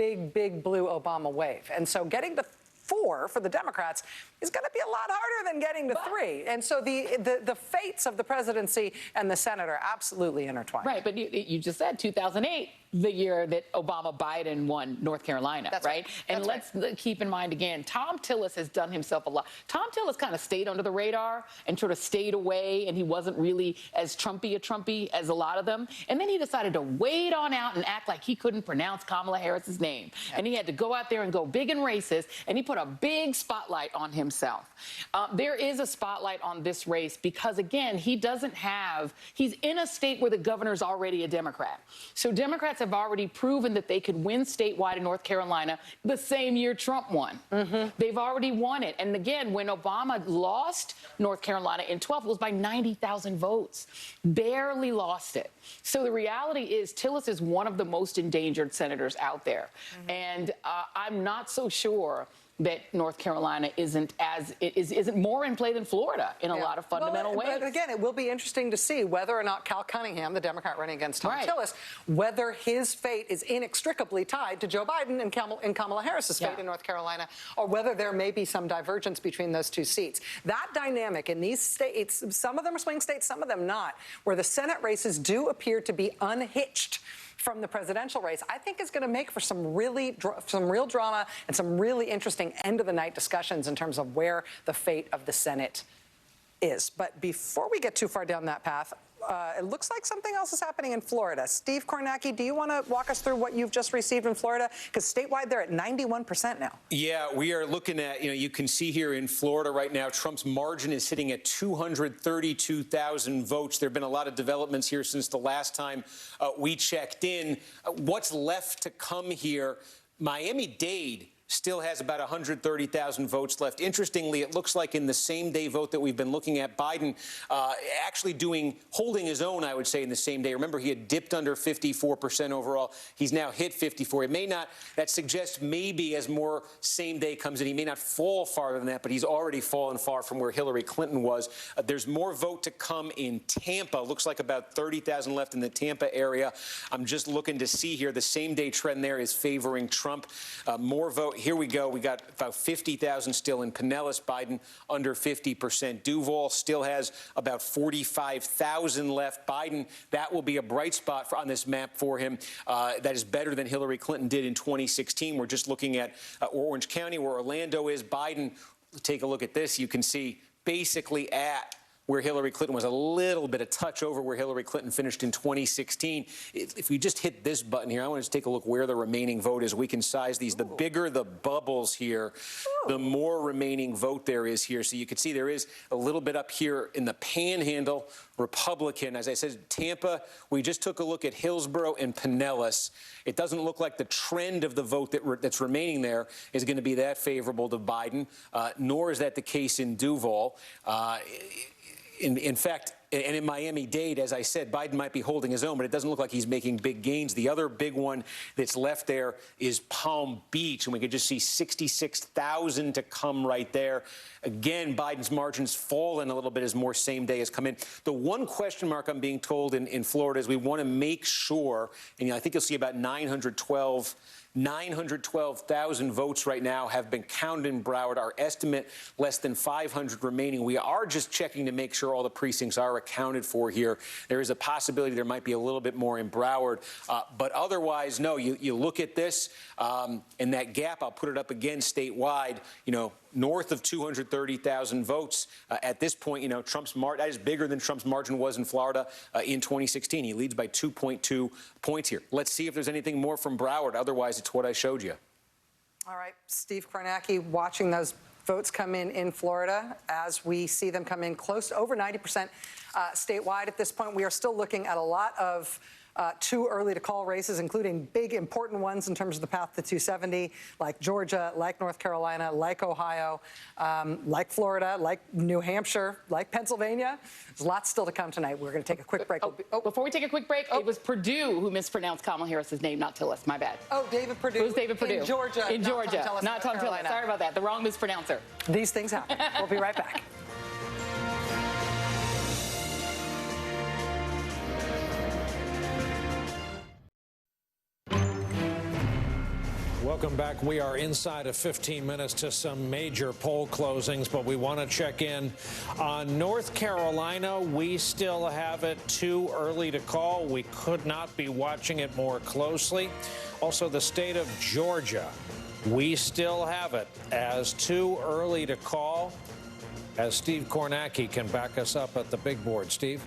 blue Obama wave. And so getting to 4 for the Democrats is going to be a lot harder than getting to 3. And so the fates of the presidency and the Senate are absolutely intertwined. Right, but you just said 2008, the year that Obama-Biden won North Carolina, That's right? And let's keep in mind again, Tom Tillis has done himself a lot. Tom Tillis kind of stayed under the radar and sort of stayed away, and he wasn't really as Trumpy as a lot of them. And then he decided to wade on out and act like he couldn't pronounce Kamala Harris's name. Yeah. And he had to go out there and go big and racist, and he put a big spotlight on him himself. There is a spotlight on this race because, again, he's in a state where the governor's already a Democrat. So Democrats have already proven that they could win statewide in North Carolina the same year Trump won. They've already won it. And again, when Obama lost North Carolina in 12, it was by 90,000 votes. Barely lost it. So the reality is Tillis is one of the most endangered senators out there. And I'm not so sure that North Carolina isn't more in play than Florida in a lot of fundamental ways. But again, it will be interesting to see whether or not Cal Cunningham, the Democrat running against Tom Tillis, whether his fate is inextricably tied to Joe Biden and Kamala Harris's fate in North Carolina, or whether there may be some divergence between those two seats. That dynamic in these states, some of them are swing states, some of them not, where the Senate races do appear to be unhitched from the presidential race, I think is going to make for some real drama and some really interesting end-of-the-night discussions in terms of where the fate of the Senate is. But before we get too far down that path, it looks like something else is happening in Florida. Steve Kornacki, do you want to walk us through what you've just received in Florida? Because statewide, they're at 91% now. Yeah, we are looking at, you can see here in Florida right now, Trump's margin is sitting at 232,000 votes. There have been a lot of developments here since the last time we checked in. What's left to come here? Miami-Dade still has about 130,000 votes left. Interestingly, it looks like in the same day vote that we've been looking at, Biden actually holding his own, I would say, in the same day. Remember, he had dipped under 54% overall. He's now hit 54. It may not, that suggests maybe as more same day comes in, he may not fall farther than that, but he's already fallen far from where Hillary Clinton was. There's more vote to come in Tampa. Looks like about 30,000 left in the Tampa area. I'm just looking to see here. The same day trend there is favoring Trump. More vote. Here we go. We got about 50,000 still in Pinellas. Biden under 50%. Duval still has about 45,000 left. Biden, that will be a bright spot on this map for him. That is better than Hillary Clinton did in 2016. We're just looking at Orange County, where Orlando is. Biden, take a look at this. You can see basically at where Hillary Clinton was, a touch over where Hillary Clinton finished in 2016. If we just hit this button here, I want to take a look where the remaining vote is. We can size these. The bigger the bubbles here, the more remaining vote there is here. So you can see there is a little bit up here in the Panhandle, Republican. As I said, Tampa, we just took a look at Hillsborough and Pinellas. It doesn't look like the trend of the vote that's remaining there is going to be that favorable to Biden, nor is that the case in Duval. In fact, and in Miami-Dade, as I said, Biden might be holding his own, but it doesn't look like he's making big gains. The other big one that's left there is Palm Beach, and we could just see 66,000 to come right there. Again, Biden's margins fallen a little bit as more same day has come in. The one question mark I'm being told in Florida is we want to make sure, and I think you'll see about 912,000 votes right now have been counted in Broward. Our estimate, less than 500 remaining. We are just checking to make sure all the precincts are accounted for here. There is a possibility there might be a little bit more in Broward. But otherwise, no, you look at this and that gap, I'll put it up again statewide, north of 230,000 votes. At this point, Trump's margin, that is bigger than Trump's margin was in Florida in 2016. He leads by 2.2 points here. Let's see if there's anything more from Broward. Otherwise, it's what I showed you. All right, Steve Kornacki, watching those votes come in Florida as we see them come in close to over 90% statewide at this point. We are still looking at a lot of too early to call races, including big important ones in terms of the path to 270, like Georgia, like North Carolina, like Ohio, like Florida, like New Hampshire, like Pennsylvania. There's lots still to come tonight. We're going to take a quick break. Before we take a quick break, it was Perdue who mispronounced Kamala Harris's name, not Tillis. My bad. Oh, David Perdue. It was David Perdue. In Georgia. In Georgia. Not Tom Tillis. Sorry about that. The wrong mispronouncer. These things happen. We'll be right back. Welcome back. We are inside of 15 minutes to some major poll closings, but we want to check in on North Carolina. We still have it too early to call. We could not be watching it more closely. Also, the state of Georgia, we still have it as too early to call, as Steve Kornacki can back us up at the big board. Steve?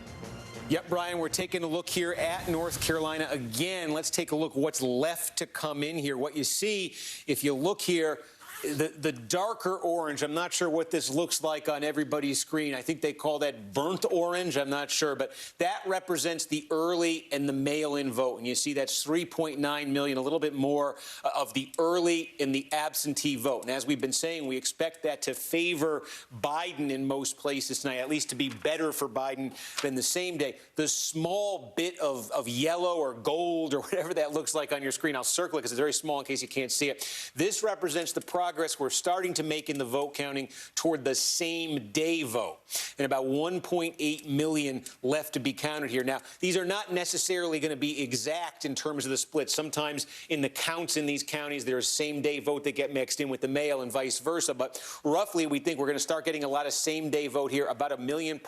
Yep, Brian, we're taking a look here at North Carolina. Again, let's take a look what's left to come in here. What you see, if you look here, The darker orange, I'm not sure what this looks like on everybody's screen. I think they call that burnt orange. I'm not sure. But that represents the early and the mail-in vote. And you see that's 3.9 million, a little bit more of the early and the absentee vote. And as we've been saying, we expect that to favor Biden in most places tonight, at least to be better for Biden than the same day. The small bit of yellow or gold or whatever that looks like on your screen, I'll circle it because it's very small in case you can't see it. This represents the progress we're starting to make in the vote counting toward the same day vote. And about 1.8 million left to be counted here. Now, these are not necessarily going to be exact in terms of the split. Sometimes in the counts in these counties, there's same day vote that get mixed in with the mail and vice versa. But roughly, we think we're going to start getting a lot of same day vote here, about 1.8 million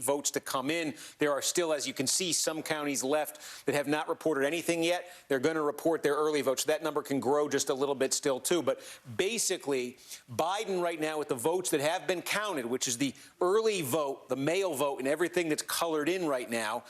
votes to come in. There are still, as you can see, some counties left that have not reported anything yet. They're going to report their early votes. So that number can grow just a little bit still, too. But basically, Biden right now with the votes that have been counted, which is the early vote, the mail vote, and everything that's colored in right now,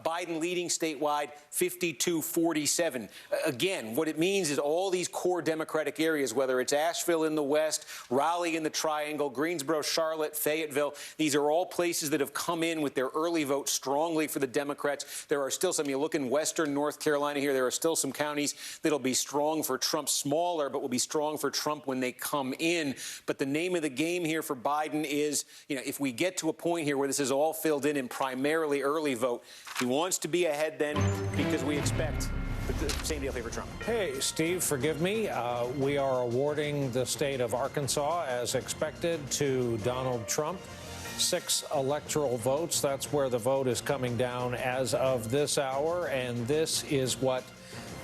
Biden leading statewide 52-47. Again, what it means is all these core Democratic areas, whether it's Asheville in the west, Raleigh in the Triangle, Greensboro, Charlotte, Fayetteville, these are all places that have come in with their early vote strongly for the Democrats. There are still some, you look in western North Carolina here, there are still some counties that'll be strong for Trump, smaller, but will be strong for Trump when they come in. But the name of the game here for Biden is, if we get to a point here where this is all filled in primarily early vote, he wants to be ahead then because we expect the same deal favor Trump. Hey, Steve, forgive me. We are awarding the state of Arkansas, as expected, to Donald Trump. 6 electoral votes. That's where the vote is coming down as of this hour. And this is what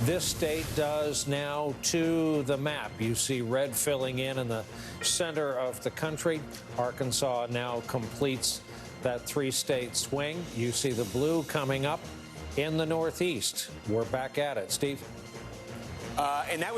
this state does now to the map. You see red filling in the center of the country. Arkansas now completes that 3-state swing. You see the blue coming up in the Northeast. We're back at it. Steve? And that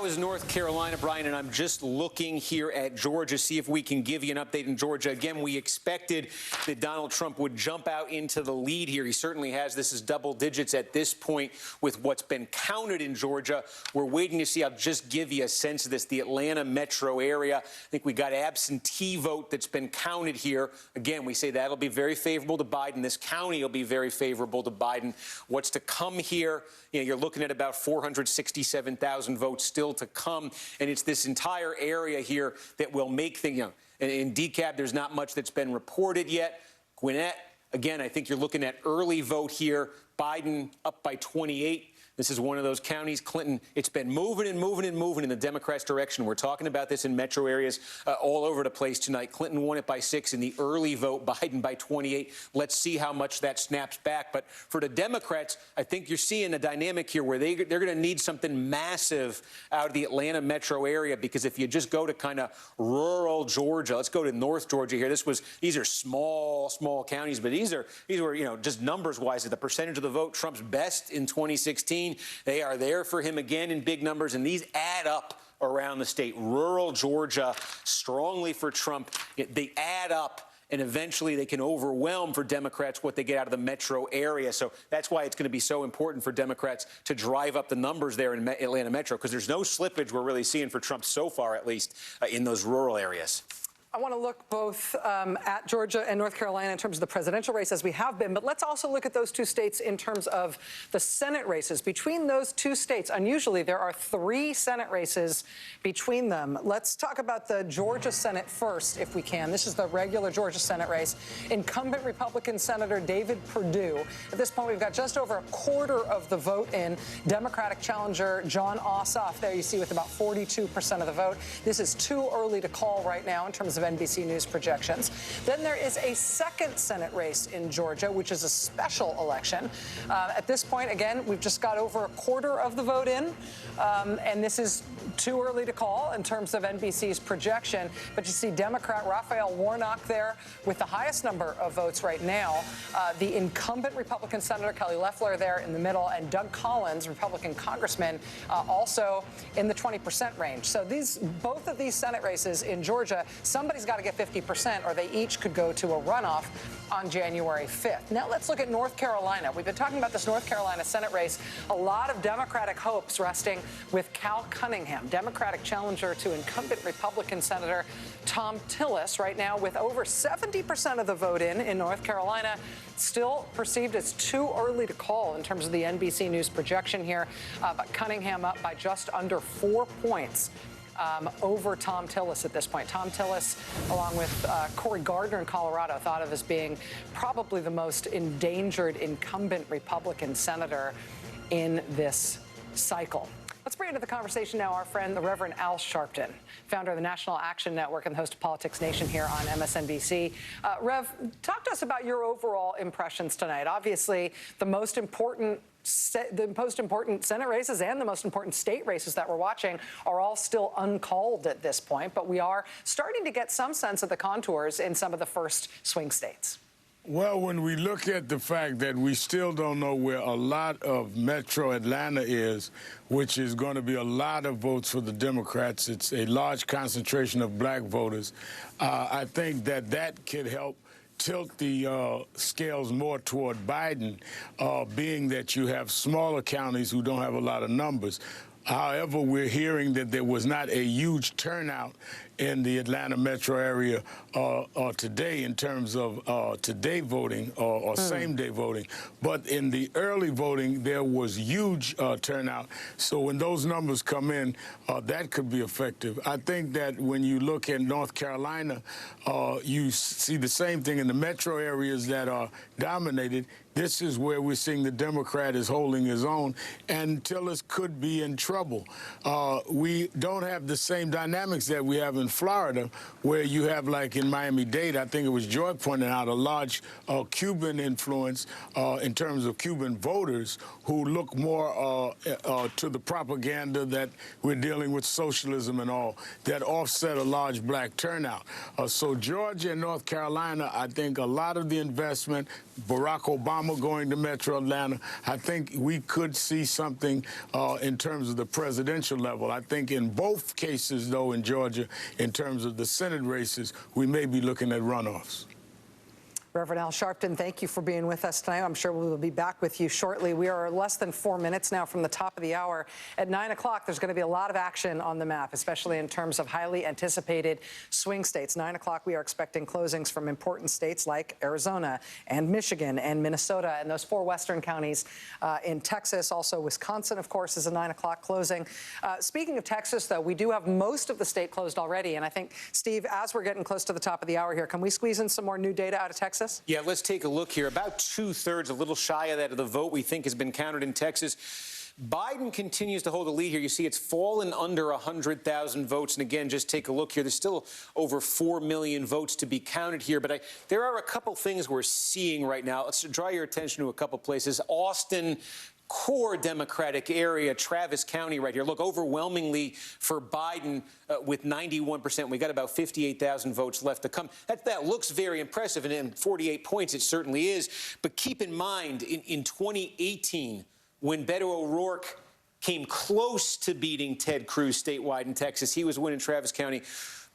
was North Carolina, Brian, and I'm just looking here at Georgia, see if we can give you an update in Georgia. Again, we expected that Donald Trump would jump out into the lead here. He certainly has. This is double digits at this point with what's been counted in Georgia. We're waiting to see. I'll just give you a sense of this. The Atlanta metro area, I think we got absentee vote that's been counted here. Again, we say that'll be very favorable to Biden. This county will be very favorable to Biden. What's to come here, you're looking at about 467,000 votes still to come. And it's this entire area here that will make things, in DeKalb, there's not much that's been reported yet. Gwinnett, again, I think you're looking at early vote here. Biden up by 28. This is one of those counties. Clinton, it's been moving and moving and moving in the Democrats' direction. We're talking about this in metro areas all over the place tonight. Clinton won it by 6 in the early vote, Biden by 28. Let's see how much that snaps back. But for the Democrats, I think you're seeing a dynamic here where they're going to need something massive out of the Atlanta metro area, because if you just go to kind of rural Georgia, let's go to North Georgia here. These are small counties, but these were, just numbers-wise, the percentage of the vote Trump's best in 2016. They are there for him again in big numbers, and these add up around the state. Rural Georgia, strongly for Trump. They add up, and eventually they can overwhelm for Democrats what they get out of the metro area. So that's why it's going to be so important for Democrats to drive up the numbers there in Atlanta metro, because there's no slippage we're really seeing for Trump so far, at least, in those rural areas. I want to look both at Georgia and North Carolina in terms of the presidential race, as we have been, but let's also look at those 2 states in terms of the Senate races. Between those 2 states, unusually, there are 3 Senate races between them. Let's talk about the Georgia Senate first, if we can. This is the regular Georgia Senate race. Incumbent Republican Senator David Perdue. At this point, we've got just over a quarter of the vote in. Democratic challenger Jon Ossoff, there you see, with about 42% of the vote. This is too early to call right now in terms of NBC News projections. Then there is a second Senate race in Georgia, which is a special election. At this point, again, we've just got over a quarter of the vote in, and this is too early to call in terms of NBC's projection. But you see Democrat Raphael Warnock there with the highest number of votes right now. The incumbent Republican Senator Kelly Loeffler there in the middle, and Doug Collins, Republican congressman, also in the 20% range. So both of these Senate races in Georgia, somebody's got to get 50%, or they each could go to a runoff on January 5th. Now let's look at North Carolina. We've been talking about this North Carolina Senate race. A lot of Democratic hopes resting with Cal Cunningham. Cunningham, Democratic challenger to incumbent Republican Senator Tom Tillis, right now with over 70% of the vote in North Carolina, still perceived as too early to call in terms of the NBC News projection here. But Cunningham up by just under 4 points. Over Tom Tillis at this point. Tom Tillis, along with Cory Gardner in Colorado, thought of as being probably the most endangered incumbent Republican senator in this cycle. Let's bring into the conversation now our friend, the Reverend Al Sharpton, founder of the National Action Network and the host of Politics Nation here on MSNBC. Rev, talk to us about your overall impressions tonight. Obviously, the most important Senate races and the most important state races that we're watching are all still uncalled at this point, but we are starting to get some sense of the contours in some of the first swing states. Well, when we look at the fact that we still don't know where a lot of Metro Atlanta is, which is going to be a lot of votes for the Democrats, it's a large concentration of black voters, I think that could help tilt the scales more toward Biden, being that you have smaller counties who don't have a lot of numbers. However, we're hearing that there was not a huge turnout in the Atlanta metro area today in terms of today voting or same-day voting. But in the early voting, there was huge turnout. So when those numbers come in, that could be effective. I think that when you look at North Carolina, you see the same thing in the metro areas that are dominated. This is where we're seeing the Democrat is holding his own, and Tillis could be in trouble. We don't have the same dynamics that we have in Florida, where you have, like in Miami-Dade, I think it was Joy pointed out, a large Cuban influence in terms of Cuban voters who look more to the propaganda that we're dealing with socialism and all, that offset a large black turnout. So Georgia and North Carolina, I think a lot of the investment, Barack Obama going to Metro Atlanta, I think we could see something in terms of the presidential level. I think in both cases, though, in Georgia, in terms of the Senate races, we may be looking at runoffs. Reverend Al Sharpton, thank you for being with us tonight. I'm sure we will be back with you shortly. We are less than 4 minutes now from the top of the hour. At 9 o'clock, there's going to be a lot of action on the map, especially in terms of highly anticipated swing states. 9 o'clock, we are expecting closings from important states like Arizona and Michigan and Minnesota and those 4 western counties in Texas. Also, Wisconsin, of course, is a 9 o'clock closing. Speaking of Texas, though, we do have most of the state closed already. And I think, Steve, as we're getting close to the top of the hour here, can we squeeze in some more new data out of Texas? Yeah, let's take a look here. About 2/3, a little shy of that, of the vote we think has been counted in Texas. Biden continues to hold the lead here. You see it's fallen under 100,000 votes. And again, just take a look here. There's still over 4 million votes to be counted here. But there are a couple things we're seeing right now. Let's draw your attention to a couple places. Austin, core Democratic area, Travis County right here. Look, overwhelmingly for Biden with 91%. We got about 58,000 votes left to come. That looks very impressive, and in 48 points, it certainly is. But keep in mind, in 2018, when Beto O'Rourke came close to beating Ted Cruz statewide in Texas, he was winning Travis County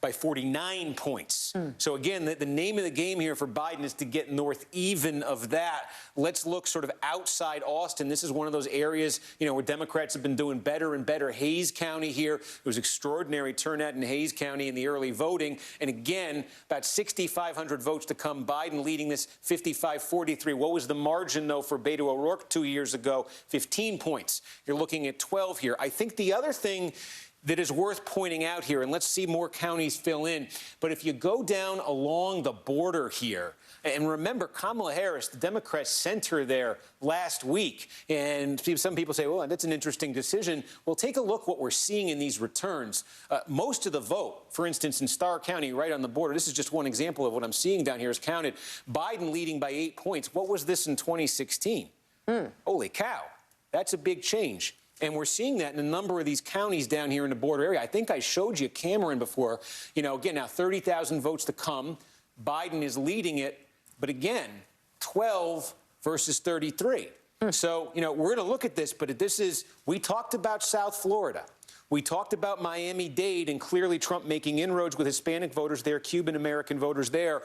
by 49 points. So again, the name of the game here for Biden is to get north even of that. Let's look sort of outside Austin. This is one of those areas, where Democrats have been doing better and better. Hayes County here, there was extraordinary turnout in Hayes County in the early voting. And again, about 6,500 votes to come. Biden leading this 55-43. What was the margin, though, for Beto O'Rourke 2 years ago? 15 points. You're looking at 12 here. I think the other thing that is worth pointing out here, and let's see more counties fill in, but if you go down along the border here, and remember, Kamala Harris, the Democrats sent her there last week, and some people say, well, that's an interesting decision. Well, take a look what we're seeing in these returns. Most of the vote, for instance, in Starr County, right on the border, this is just one example of what I'm seeing down here, is counted. Biden leading by 8 points. What was this in 2016? Holy cow, that's a big change. And we're seeing that in a number of these counties down here in the border area. I think I showed you Cameron before. Again, now 30,000 votes to come. Biden is leading it. But again, 12 versus 33. So, we're going to look at this. But we talked about South Florida. We talked about Miami-Dade and clearly Trump making inroads with Hispanic voters there, Cuban-American voters there.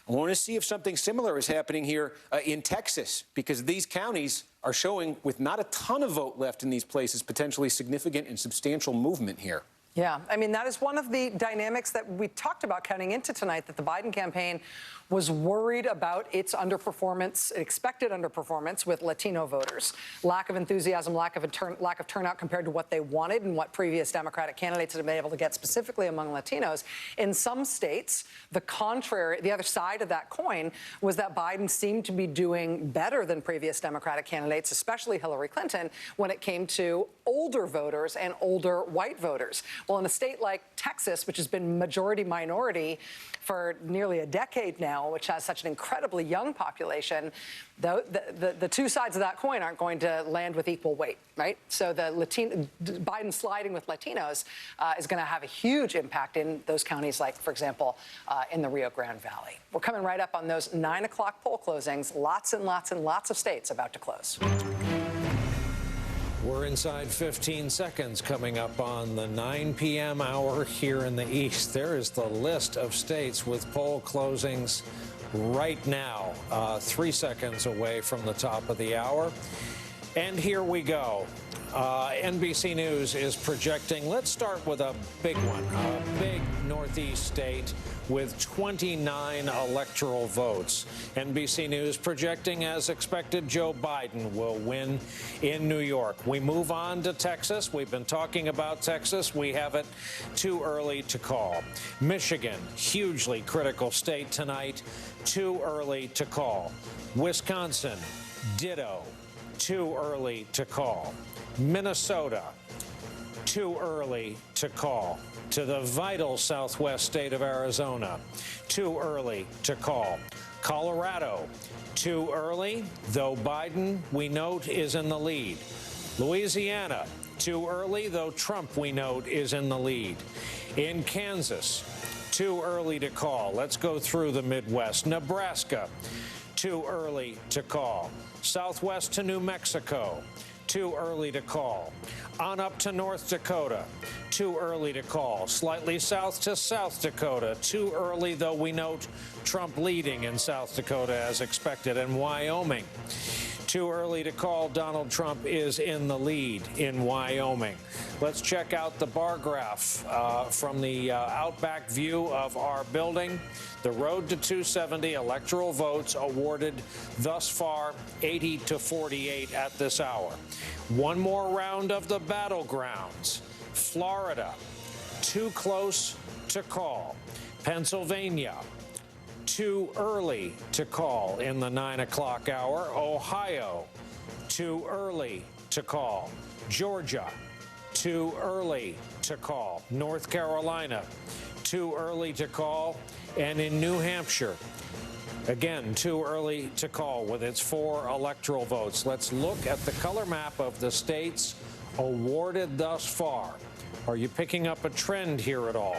I want to see if something similar is happening here in Texas, because these counties are showing, with not a ton of vote left in these places, potentially significant and substantial movement here. Yeah, I mean, that is one of the dynamics that we talked about coming into tonight, that the Biden campaign was worried about its underperformance, expected underperformance with Latino voters. Lack of enthusiasm, lack of turnout compared to what they wanted and what previous Democratic candidates had been able to get, specifically among Latinos. In some states, the contrary, the other side of that coin was that Biden seemed to be doing better than previous Democratic candidates, especially Hillary Clinton, when it came to older voters and older white voters. Well, in a state like Texas, which has been majority minority for nearly a decade now, which has such an incredibly young population, the two sides of that coin aren't going to land with equal weight, right? So Biden sliding with Latinos is going to have a huge impact in those counties, like, for example, in the Rio Grande Valley. We're coming right up on those 9 o'clock poll closings. Lots and lots and lots of states about to close. We're inside 15 seconds coming up on the 9 p.m. hour here in the East. There is the list of states with poll closings right now, 3 seconds away from the top of the hour. And here we go. NBC News is projecting, let's start with a big one, a big Northeast state with 29 electoral votes. NBC News projecting, as expected, Joe Biden will win in New York. We move on to Texas. We've been talking about Texas. We have it too early to call. Michigan, hugely critical state tonight, too early to call. Wisconsin, ditto, too early to call. Minnesota, too early to call. To the vital southwest state of Arizona, too early to call. Colorado, too early, though Biden, we note, is in the lead. Louisiana, too early, though Trump, we note, is in the lead. In Kansas, too early to call. Let's go through the Midwest. Nebraska, too early to call. Southwest to New Mexico, too early to call. On up to North Dakota, too early to call. Slightly south to South Dakota, too early, though we note Trump leading in South Dakota as expected. And Wyoming, too early to call. Donald Trump is in the lead in Wyoming. Let's check out the bar graph from the outback view of our building. The road to 270 electoral votes awarded thus far, 80 to 48 at this hour. One more round of the battlegrounds. Florida, too close to call. Pennsylvania, too early to call in the 9 o'clock hour. Ohio, too early to call. Georgia, too early to call. North Carolina, too early to call. And in New Hampshire, again, too early to call with its 4 electoral votes. Let's look at the color map of the states awarded thus far. Are you picking up a trend here at all?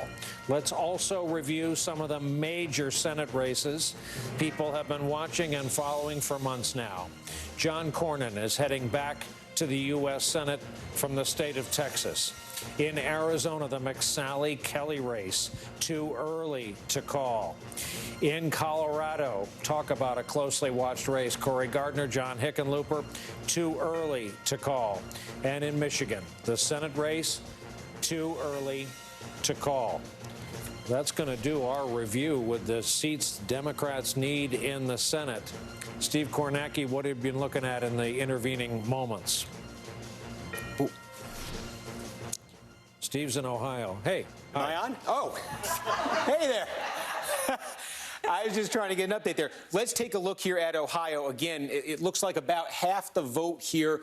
Let's also review some of the major Senate races people have been watching and following for months now. John Cornyn is heading back to the U.S. Senate from the state of Texas. In Arizona, the McSally-Kelly race, too early to call. In Colorado, talk about a closely watched race. Cory Gardner, John Hickenlooper, too early to call. And in Michigan, the Senate race, too early to call. That's going to do our review with the seats Democrats need in the Senate. Steve Kornacki, what have you been looking at in the intervening moments? Ooh. Steve's in Ohio. Hey. Am I on? Oh. Hey there. I was just trying to get an update there. Let's take a look here at Ohio. Again, it looks like about half the vote here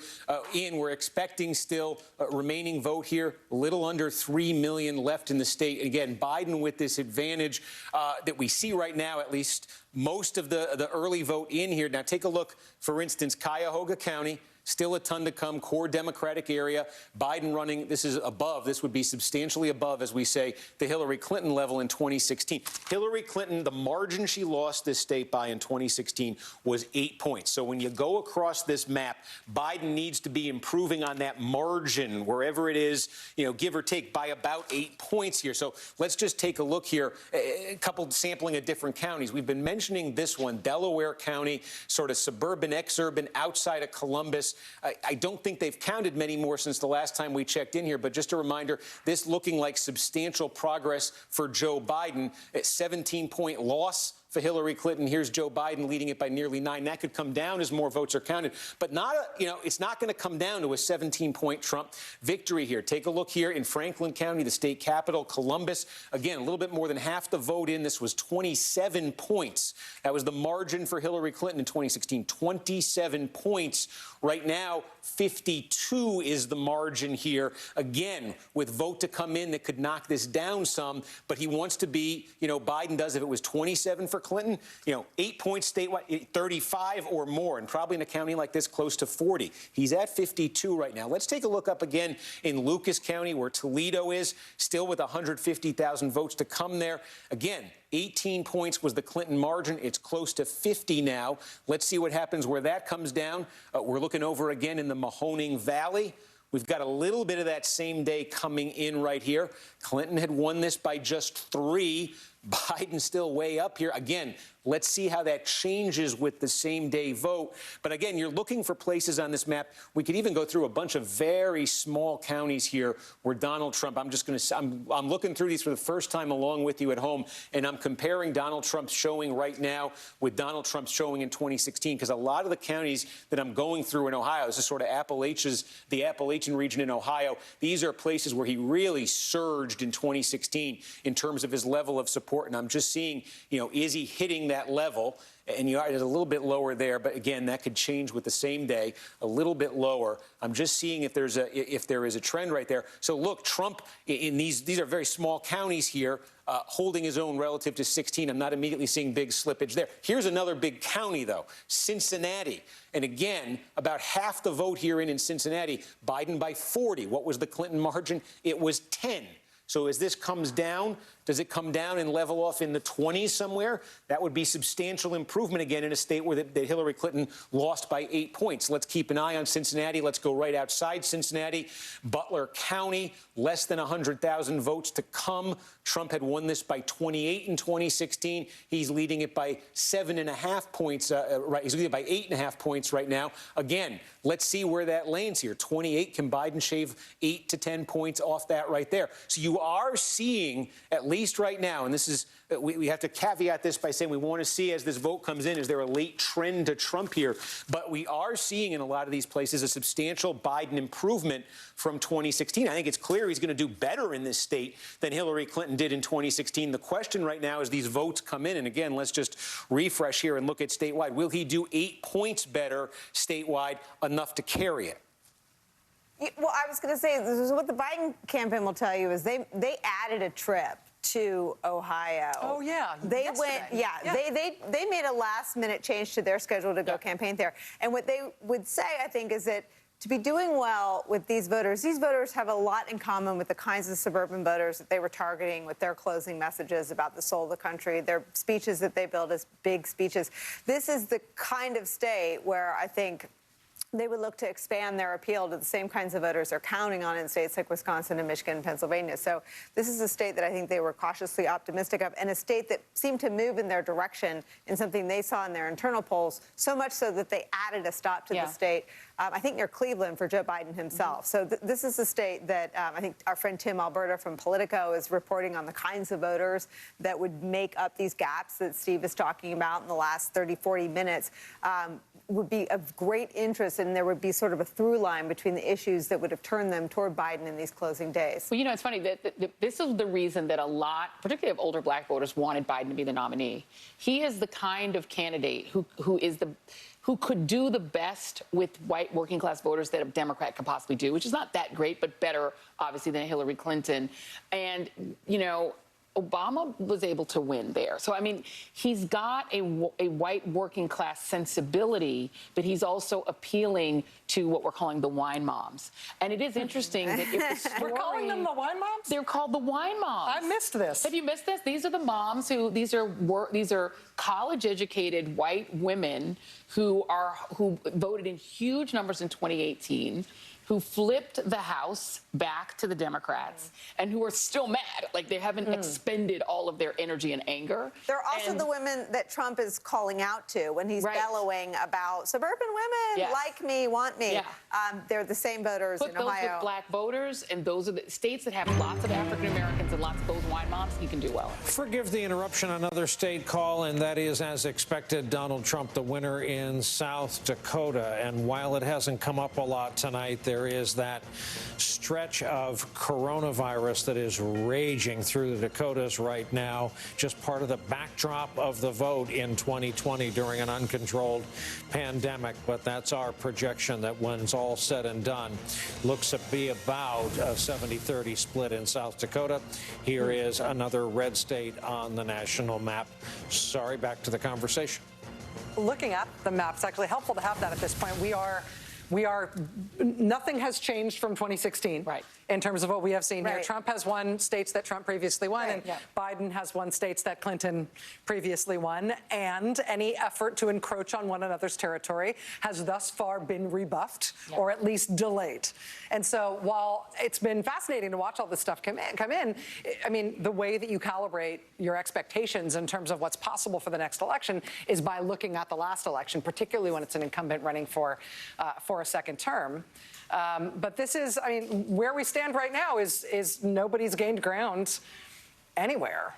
in. We're expecting still remaining vote here, a little under 3 million left in the state. Again, Biden with this advantage that we see right now, at least most of the early vote in here. Now, take a look, for instance, Cuyahoga County, Still a ton to come. Core Democratic area. Biden running. This is above. This would be substantially above, as we say, the Hillary Clinton level in 2016. Hillary Clinton, the margin she lost this state by in 2016 was 8 points. So when you go across this map, Biden needs to be improving on that margin, wherever it is, give or take, by about 8 points here. So let's just take a look here. A couple sampling of different counties. We've been mentioning this one, Delaware County, sort of suburban, exurban, outside of Columbus. I don't think they've counted many more since the last time we checked in here, but just a reminder, this looking like substantial progress for Joe Biden. A 17-point loss for Hillary Clinton. Here's Joe Biden leading it by nearly 9. That could come down as more votes are counted, but it's not going to come down to a 17-point Trump victory here. Take a look here in Franklin County, the state capital, Columbus. Again, a little bit more than half the vote in. This was 27 points. That was the margin for Hillary Clinton in 2016. 27 points. Right now, 52 is the margin here. Again, with vote to come in that could knock this down some, but he wants to be, Biden does, if it was 27 for Clinton, 8 points statewide, 35 or more, and probably in a county like this, close to 40. He's at 52 right now. Let's take a look up again in Lucas County, where Toledo is, still with 150,000 votes to come there. Again, 18 points was the Clinton margin. It's close to 50 now. Let's see what happens where that comes down. We're looking over again in the Mahoning Valley. We've got a little bit of that same day coming in right here. Clinton had won this by just 3. Biden still way up here. Again, let's see how that changes with the same day vote. But again, you're looking for places on this map. We could even go through a bunch of very small counties here where Donald Trump, I'm looking through these for the first time along with you at home, and I'm comparing Donald Trump's showing right now with Donald Trump's showing in 2016, because a lot of the counties that I'm going through in Ohio, this is sort of the Appalachian region in Ohio, these are places where he really surged in 2016 in terms of his level of support. And I'm just seeing, is he hitting that level? And it's a little bit lower there, but again, that could change with the same day, a little bit lower. I'm just seeing if there is a trend right there. So look, Trump in these are very small counties here, holding his own relative to 16. I'm not immediately seeing big slippage there. Here's another big county, though, Cincinnati. And again, about half the vote here in Cincinnati, Biden by 40. What was the Clinton margin? It was 10. So as this comes down, does it come down and level off in the 20s somewhere? That would be substantial improvement again in a state where that Hillary Clinton lost by 8 points. Let's keep an eye on Cincinnati. Let's go right outside Cincinnati. Butler County, less than 100,000 votes to come. Trump had won this by 28 in 2016. He's leading it by 7.5 points. He's leading it by 8.5 points right now. Again, let's see where that lands here. 28. Can Biden shave 8 to 10 points off that right there? So you are seeing, at least right now, and this is, we have to caveat this by saying we want to see as this vote comes in, is there a late trend to Trump here? But we are seeing in a lot of these places a substantial Biden improvement from 2016. I think it's clear he's going to do better in this state than Hillary Clinton did in 2016. The question right now is these votes come in, and again, let's just refresh here and look at statewide. Will he do 8 points better statewide, enough to carry it? Well, I was going to say, this is what the Biden campaign will tell you is they added a trip to Ohio. Oh, yeah. They yesterday. went, they made a last-minute change to their schedule to go campaign there. And what they would say, I think, is that to be doing well with these voters have a lot in common with the kinds of suburban voters that they were targeting with their closing messages about the soul of the country, their speeches that they build as big speeches. This is the kind of state where I think they would look to expand their appeal to the same kinds of voters they're counting on in states like Wisconsin and Michigan and Pennsylvania. So this is a state that I think they were cautiously optimistic of, and a state that seemed to move in their direction in something they saw in their internal polls, so much so that they added a stop to the state, I think near Cleveland, for Joe Biden himself. So this is a state that I think our friend Tim Alberta from Politico is reporting on the kinds of voters that would make up these gaps that Steve is talking about in the last 30, 40 minutes. Would be of great interest, and there would be sort of a through line between the issues that would have turned them toward Biden in these closing days. Well, it's funny that this is the reason that a lot, particularly of older black voters, wanted Biden to be the nominee. He is the kind of candidate who could do the best with white working class voters that a Democrat could possibly do, which is not that great, but better, obviously, than Hillary Clinton. And, Obama was able to win there. So, I mean, he's got a white working class sensibility, but he's also appealing to what we're calling the wine moms. And it is interesting that if the story... We're calling them the wine moms? They're called the wine moms. I missed this. Have you missed this? These are the moms who, these are college-educated white women who voted in huge numbers in 2018, who flipped the House back to the Democrats, and who are still mad. Like, they haven't expended all of their energy and anger. They're also the women that Trump is calling out to when he's bellowing about suburban women, like me, want me. They're the same voters in Ohio. Put those with black voters, and those are the states that have lots of African Americans and lots of those wine moms. He can do well. Forgive the interruption. Another state call, and that is, as expected, Donald Trump, the winner in South Dakota. And while it hasn't come up a lot tonight, there is that stretch of coronavirus that is raging through the Dakotas right now, just part of the backdrop of the vote in 2020 during an uncontrolled pandemic. But that's our projection that when it's all said and done, looks to be about a 70-30 split in South Dakota. Here is another red state on the national map. Sorry, back to the conversation. Looking at the map, it's actually helpful to have that at this point. Nothing has changed from 2016 in terms of what we have seen here. Trump has won states that Trump previously won, and Biden has won states that Clinton previously won. And any effort to encroach on one another's territory has thus far been rebuffed or at least delayed. And so while it's been fascinating to watch all this stuff come in, I mean, the way that you calibrate your expectations in terms of what's possible for the next election is by looking at the last election, particularly when it's an incumbent running for a second term. But this is, I mean, where we stand right now is nobody's gained ground anywhere.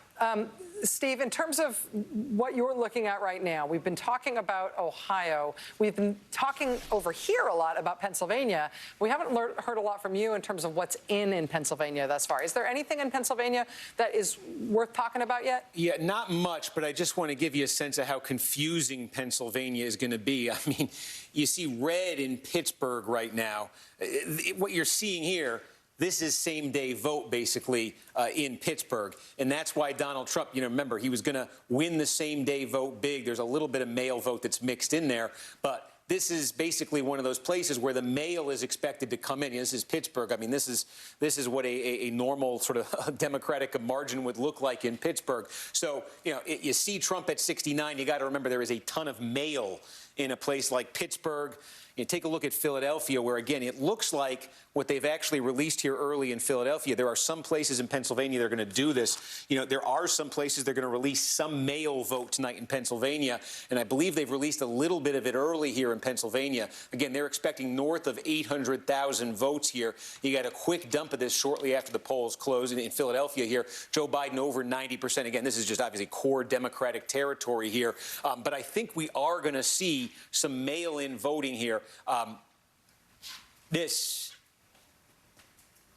Steve, in terms of what you're looking at right now, we've been talking about Ohio. We've been talking over here a lot about Pennsylvania. We haven't heard a lot from you in terms of what's in Pennsylvania thus far. Is there anything in Pennsylvania that is worth talking about yet? Yeah, not much, but I just want to give you a sense of how confusing Pennsylvania is going to be. I mean, you see red in Pittsburgh right now. What you're seeing here, this is same-day vote, basically, in Pittsburgh. And that's why Donald Trump, remember, he was going to win the same-day vote big. There's a little bit of mail vote that's mixed in there. But this is basically one of those places where the mail is expected to come in. This is Pittsburgh. I mean, this is what a normal sort of Democratic margin would look like in Pittsburgh. So, you see Trump at 69. You got to remember there is a ton of mail in a place like Pittsburgh. You take a look at Philadelphia, where, again, it looks like what they've actually released here early in Philadelphia. There are some places in Pennsylvania that are going to do this. There are some places they're going to release some mail vote tonight in Pennsylvania, and I believe they've released a little bit of it early here in Pennsylvania. Again, they're expecting north of 800,000 votes here. You got a quick dump of this shortly after the polls close in Philadelphia here. Joe Biden over 90%. Again, this is just obviously core Democratic territory here. But I think we are going to see some mail-in voting here. I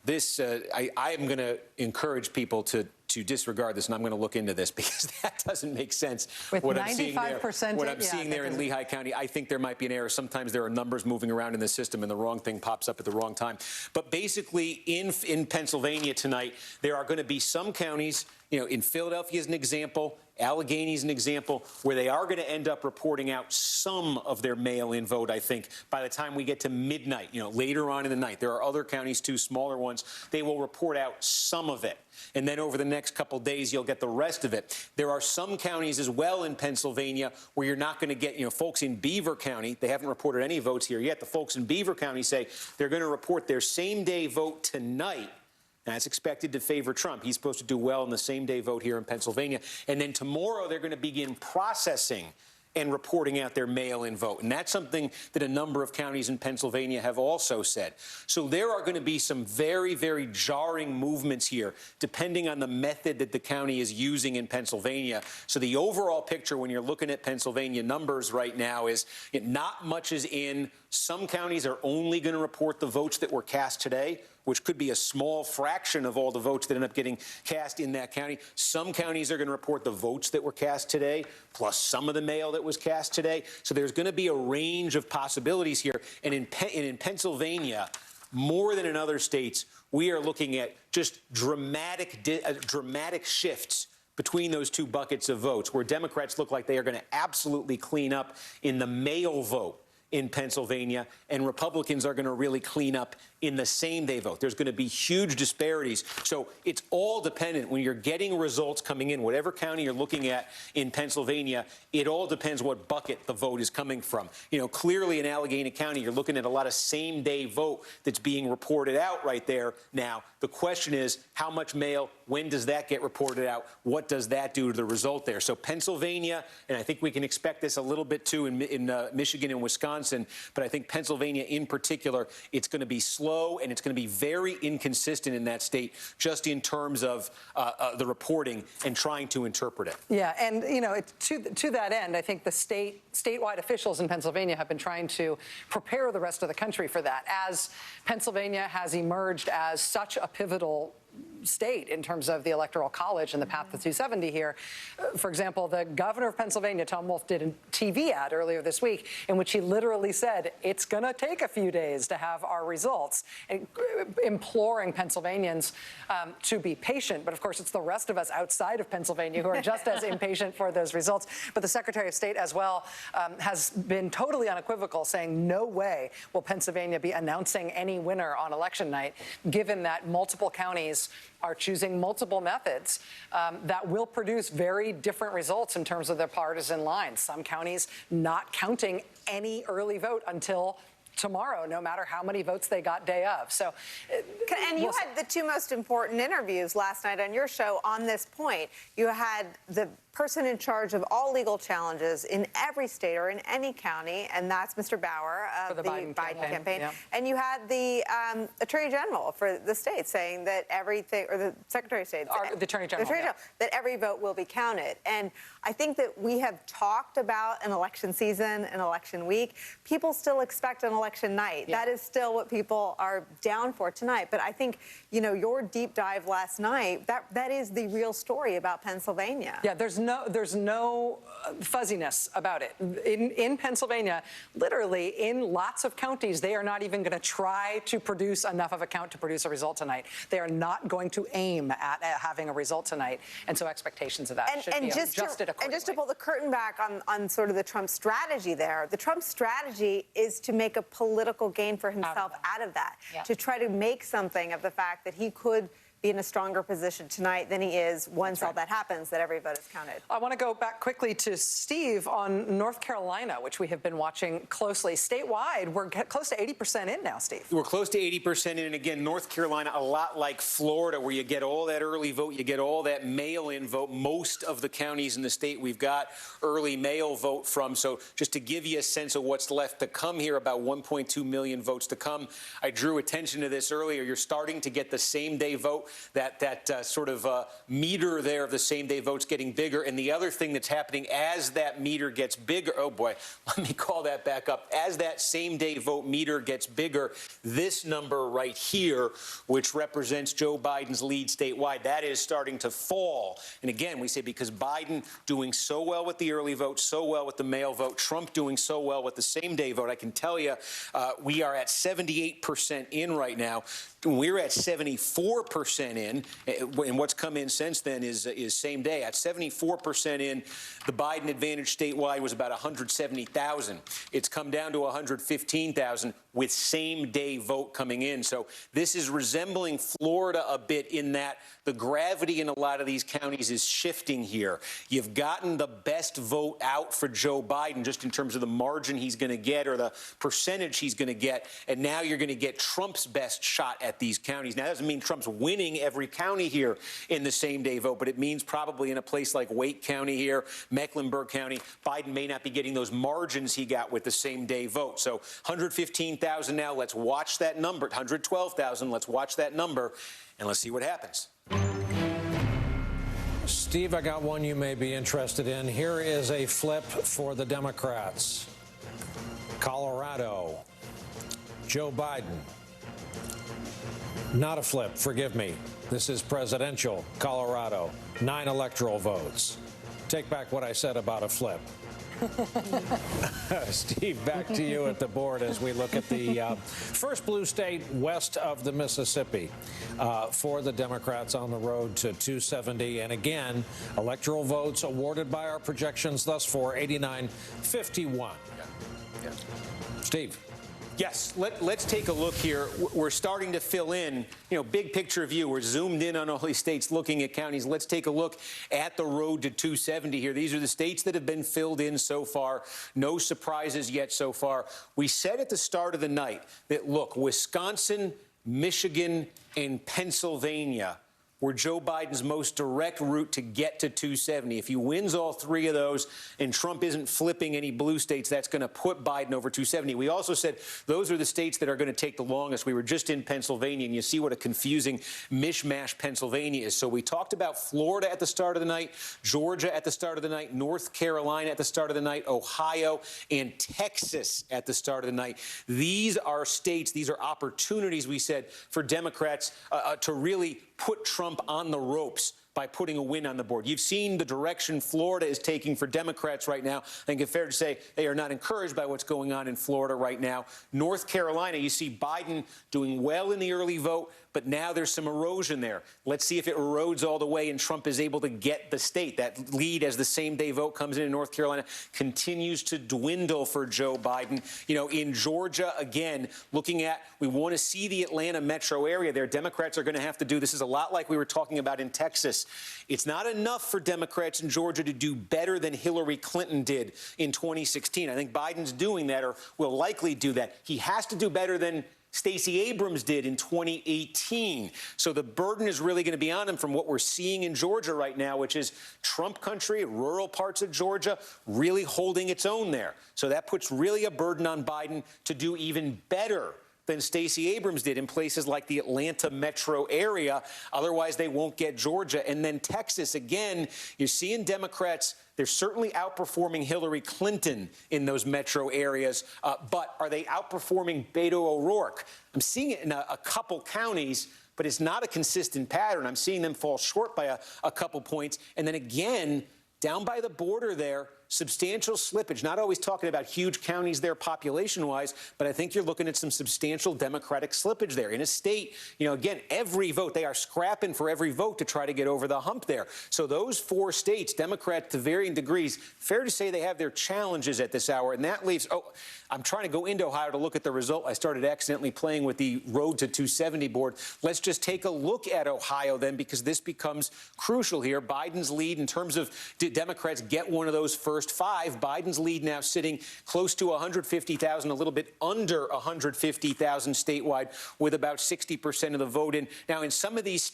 am going to encourage people to disregard this, and I'm going to look into this because that doesn't make sense. With what 95%, I'm seeing there in Lehigh County, I think there might be an error. Sometimes there are numbers moving around in the system, and the wrong thing pops up at the wrong time. But basically, in Pennsylvania tonight, there are going to be some counties, in Philadelphia as an example, Allegheny is an example, where they are going to end up reporting out some of their mail-in vote, I think, by the time we get to midnight, later on in the night. There are other counties, too, smaller ones. They will report out some of it. And then over the next couple days, you'll get the rest of it. There are some counties as well in Pennsylvania where you're not going to get, folks in Beaver County. They haven't reported any votes here yet. The folks in Beaver County say they're going to report their same-day vote tonight. That's expected to favor Trump. He's supposed to do well in the same-day vote here in Pennsylvania. And then tomorrow, they're going to begin processing and reporting out their mail-in vote. And that's something that a number of counties in Pennsylvania have also said. So there are going to be some very, very jarring movements here, depending on the method that the county is using in Pennsylvania. So the overall picture when you're looking at Pennsylvania numbers right now is not much is in. Some counties are only going to report the votes that were cast today, which could be a small fraction of all the votes that end up getting cast in that county. Some counties are going to report the votes that were cast today, plus some of the mail that was cast today. So there's going to be a range of possibilities here. And in Pennsylvania, more than in other states, we are looking at just dramatic shifts between those two buckets of votes, where Democrats look like they are going to absolutely clean up in the mail vote in Pennsylvania, and Republicans are going to really clean up in the same-day vote. There's going to be huge disparities. So it's all dependent. When you're getting results coming in, whatever county you're looking at in Pennsylvania, it all depends what bucket the vote is coming from. You know, clearly in Allegheny County, you're looking at a lot of same-day vote that's being reported out right there now. The question is, how much mail? When does that get reported out? What does that do to the result there? So Pennsylvania, and I think we can expect this a little bit too in Michigan and Wisconsin, but I think Pennsylvania in particular, it's going to be slow and it's going to be very inconsistent in that state, just in terms of the reporting and trying to interpret it. Yeah, and you know, to that end, I think the statewide officials in Pennsylvania have been trying to prepare the rest of the country for that, as Pennsylvania has emerged as such a pivotal state in terms of the Electoral College and the path to 270 here. For example, the governor of Pennsylvania, Tom Wolf, did a TV ad earlier this week in which he literally said it's going to take a few days to have our results, and imploring Pennsylvanians to be patient. But of course, it's the rest of us outside of Pennsylvania who are just as impatient for those results. But the Secretary of State as well has been totally unequivocal, saying no way will Pennsylvania be announcing any winner on election night, given that multiple counties are choosing multiple methods that will produce very different results in terms of their partisan lines. Some counties not counting any early vote until tomorrow, no matter how many votes they got day of. So, and you had the two most important interviews last night on your show on this point. You had the person in charge of all legal challenges in every state or in any county, and that's Mr. Bauer of the Biden campaign. Yeah. And you had the Attorney General for the state saying that everything, or the Secretary of State, the Attorney General, that every vote will be counted. And I think that we have talked about an election season, an election week. People still expect an election night. Yeah. That is still what people are down for tonight. But I think, you know, your deep dive last night, that is the real story about Pennsylvania. Yeah, there's no fuzziness about it. In Pennsylvania, literally in lots of counties, they are not even going to try to produce enough of a count to produce a result tonight. They are not going to aim at having a result tonight. And so expectations of that should be adjusted accordingly. And just to pull the curtain back on sort of the Trump strategy there, the Trump strategy is to make a political gain for himself out of that, to try to make something of the fact that he could be in a stronger position tonight than he is once all that happens, that every vote is counted. I want to go back quickly to Steve on North Carolina, which we have been watching closely. Statewide, we're close to 80% in now, Steve. We're close to 80% in, and again, North Carolina, a lot like Florida, where you get all that early vote, you get all that mail-in vote. Most of the counties in the state we've got early mail vote from. So just to give you a sense of what's left to come here, about 1.2 million votes to come. I drew attention to this earlier. You're starting to get the same-day vote. That sort of meter there of the same-day votes getting bigger. And the other thing that's happening as that meter gets bigger, oh boy, let me call that back up. As that same-day vote meter gets bigger, this number right here, which represents Joe Biden's lead statewide, that is starting to fall. And again, we say because Biden doing so well with the early vote, so well with the mail vote, Trump doing so well with the same-day vote, I can tell you we are at 78% in right now. We're at 74% in, and what's come in since then is same day. At 74% in, the Biden advantage statewide was about 170,000. It's come down to 115,000 with same-day vote coming in. So this is resembling Florida a bit in that the gravity in a lot of these counties is shifting here. You've gotten the best vote out for Joe Biden just in terms of the margin he's going to get or the percentage he's going to get, and now you're going to get Trump's best shot at these counties. Now, that doesn't mean Trump's winning every county here in the same-day vote, but it means probably in a place like Wake County here, Mecklenburg County, Biden may not be getting those margins he got with the same-day vote. So 115,000 now. Let's watch that number. 112,000. Let's watch that number, and let's see what happens. Steve, I got one you may be interested in. Here is a flip for the Democrats. Colorado. Joe Biden. Not a flip, forgive me. This is presidential Colorado. 9 electoral votes. Take back what I said about a flip. Steve, back to you at the board as we look at the first blue state west of the Mississippi for the Democrats on the road to 270. And again, electoral votes awarded by our projections thus far, 89-51. Yeah. Steve. Yes, let's take a look here. We're starting to fill in, big picture view. We're zoomed in on all these states looking at counties. Let's take a look at the road to 270 here. These are the states that have been filled in so far. No surprises yet so far. We said at the start of the night that, look, Wisconsin, Michigan, and Pennsylvania were Joe Biden's most direct route to get to 270. If he wins all three of those and Trump isn't flipping any blue states, that's going to put Biden over 270. We also said those are the states that are going to take the longest. We were just in Pennsylvania, and you see what a confusing mishmash Pennsylvania is. So we talked about Florida at the start of the night, Georgia at the start of the night, North Carolina at the start of the night, Ohio, and Texas at the start of the night. These are states, these are opportunities, we said, for Democrats to really put Trump on the ropes by putting a win on the board. You've seen the direction Florida is taking for Democrats right now. I think it's fair to say they are not encouraged by what's going on in Florida right now. North Carolina, you see Biden doing well in the early vote, but now there's some erosion there. Let's see if it erodes all the way and Trump is able to get the state. That lead as the same-day vote comes in North Carolina continues to dwindle for Joe Biden. In Georgia, again, looking at, we want to see the Atlanta metro area there. Democrats are going to have to do, this is a lot like we were talking about in Texas. It's not enough for Democrats in Georgia to do better than Hillary Clinton did in 2016. I think Biden's doing that, or will likely do that. He has to do better than Stacey Abrams did in 2018. So the burden is really going to be on him from what we're seeing in Georgia right now, which is Trump country, rural parts of Georgia, really holding its own there. So that puts really a burden on Biden to do even better than Stacey Abrams did in places like the Atlanta metro area. Otherwise, they won't get Georgia. And then Texas, again, you're seeing Democrats, they're certainly outperforming Hillary Clinton in those metro areas. But are they outperforming Beto O'Rourke? I'm seeing it in a couple counties, but it's not a consistent pattern. I'm seeing them fall short by a couple points. And then again, down by the border there, substantial slippage, not always talking about huge counties there population-wise, but I think you're looking at some substantial Democratic slippage there. In a state, again, every vote, they are scrapping for every vote to try to get over the hump there. So those four states, Democrats to varying degrees, fair to say they have their challenges at this hour, and that leaves, I'm trying to go into Ohio to look at the result. I started accidentally playing with the road to 270 board. Let's just take a look at Ohio then, because this becomes crucial here. Biden's lead in terms of did Democrats get one of those first five? Biden's lead now sitting close to 150,000, a little bit under 150,000 statewide, with about 60% of the vote in. Now, in some of these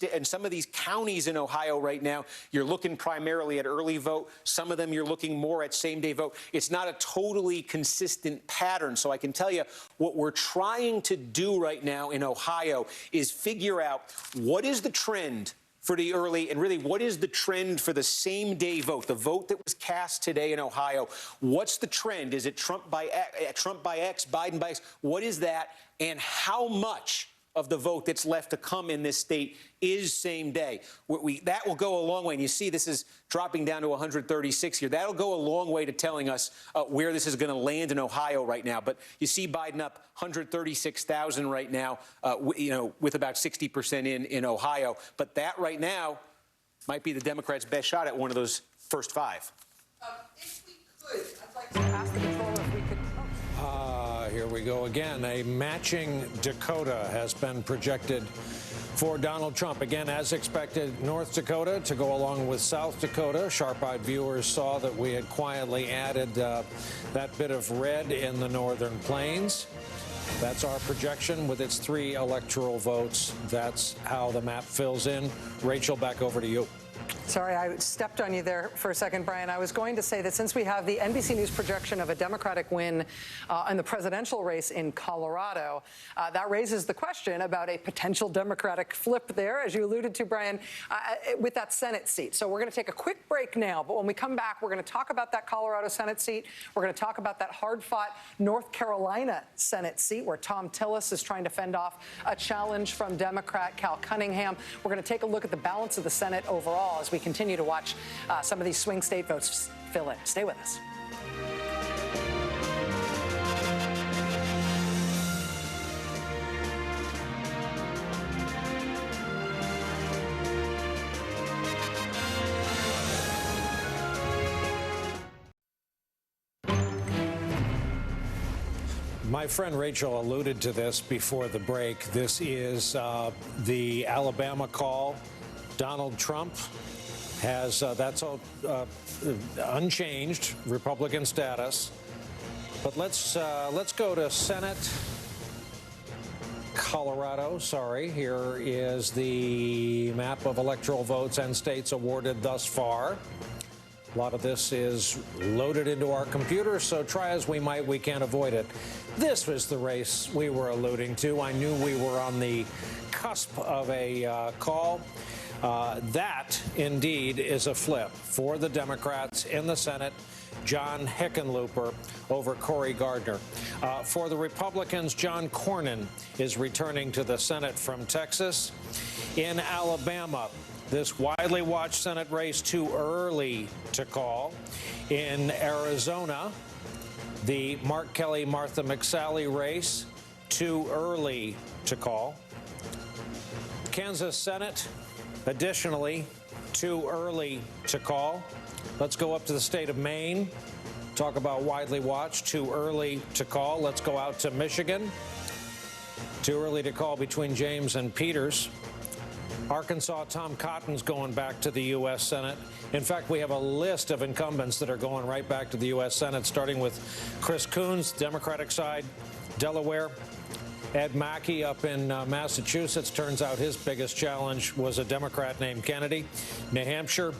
counties in Ohio right now, you're looking primarily at early vote. Some of them you're looking more at same-day vote. It's not a totally consistent pattern. So I can tell you what we're trying to do right now in Ohio is figure out what is the trend for the early, and really what is the trend for the same-day vote, the vote that was cast today in Ohio? What's the trend? Is it Trump by X, Biden by X? What is that? And how much of the vote that's left to come in this state is same day? That will go a long way. And you see this is dropping down to 136 here. That'll go a long way to telling us where this is going to land in Ohio right now. But you see Biden up 136,000 right now, with about 60% in Ohio. But that right now might be the Democrats' best shot at one of those first five. If we could, I'd like to ask the controller if we could. Here we go again. A matching Dakota has been projected for Donald Trump. Again, as expected, North Dakota to go along with South Dakota. Sharp-eyed viewers saw that we had quietly added that bit of red in the northern plains. That's our projection with its 3 electoral votes. That's how the map fills in. Rachel, back over to you. Sorry, I stepped on you there for a second, Brian. I was going to say that since we have the NBC News projection of a Democratic win in the presidential race in Colorado, that raises the question about a potential Democratic flip there, as you alluded to, Brian, with that Senate seat. So we're going to take a quick break now, but when we come back, we're going to talk about that Colorado Senate seat. We're going to talk about that hard-fought North Carolina Senate seat, where Tom Tillis is trying to fend off a challenge from Democrat Cal Cunningham. We're going to take a look at the balance of the Senate overall as we continue to watch some of these swing state votes fill in. Stay with us. My friend Rachel alluded to this before the break. This is the Alabama call. Donald Trump has, that's all unchanged, Republican status. But let's go to Senate Colorado. Sorry, here is the map of electoral votes and states awarded thus far. A lot of this is loaded into our computers, so try as we might, we can't avoid it. This was the race we were alluding to. I knew we were on the cusp of a call. That, indeed, is a flip for the Democrats in the Senate. John Hickenlooper over Cory Gardner. For the Republicans, John Cornyn is returning to the Senate from Texas. In Alabama, this widely watched Senate race too early to call. In Arizona, the Mark Kelly-Martha McSally race too early to call. Kansas Senate, additionally, too early to call. Let's go up to the state of Maine. Talk about widely watched, too early to call. Let's go out to Michigan. Too early to call between James and Peters. Arkansas, Tom Cotton's going back to the U.S. Senate. In fact, we have a list of incumbents that are going right back to the U.S. Senate, starting with Chris Coons, Democratic side, Delaware. Ed Mackey up in Massachusetts. Turns out his biggest challenge was a Democrat named Kennedy. New Hampshire,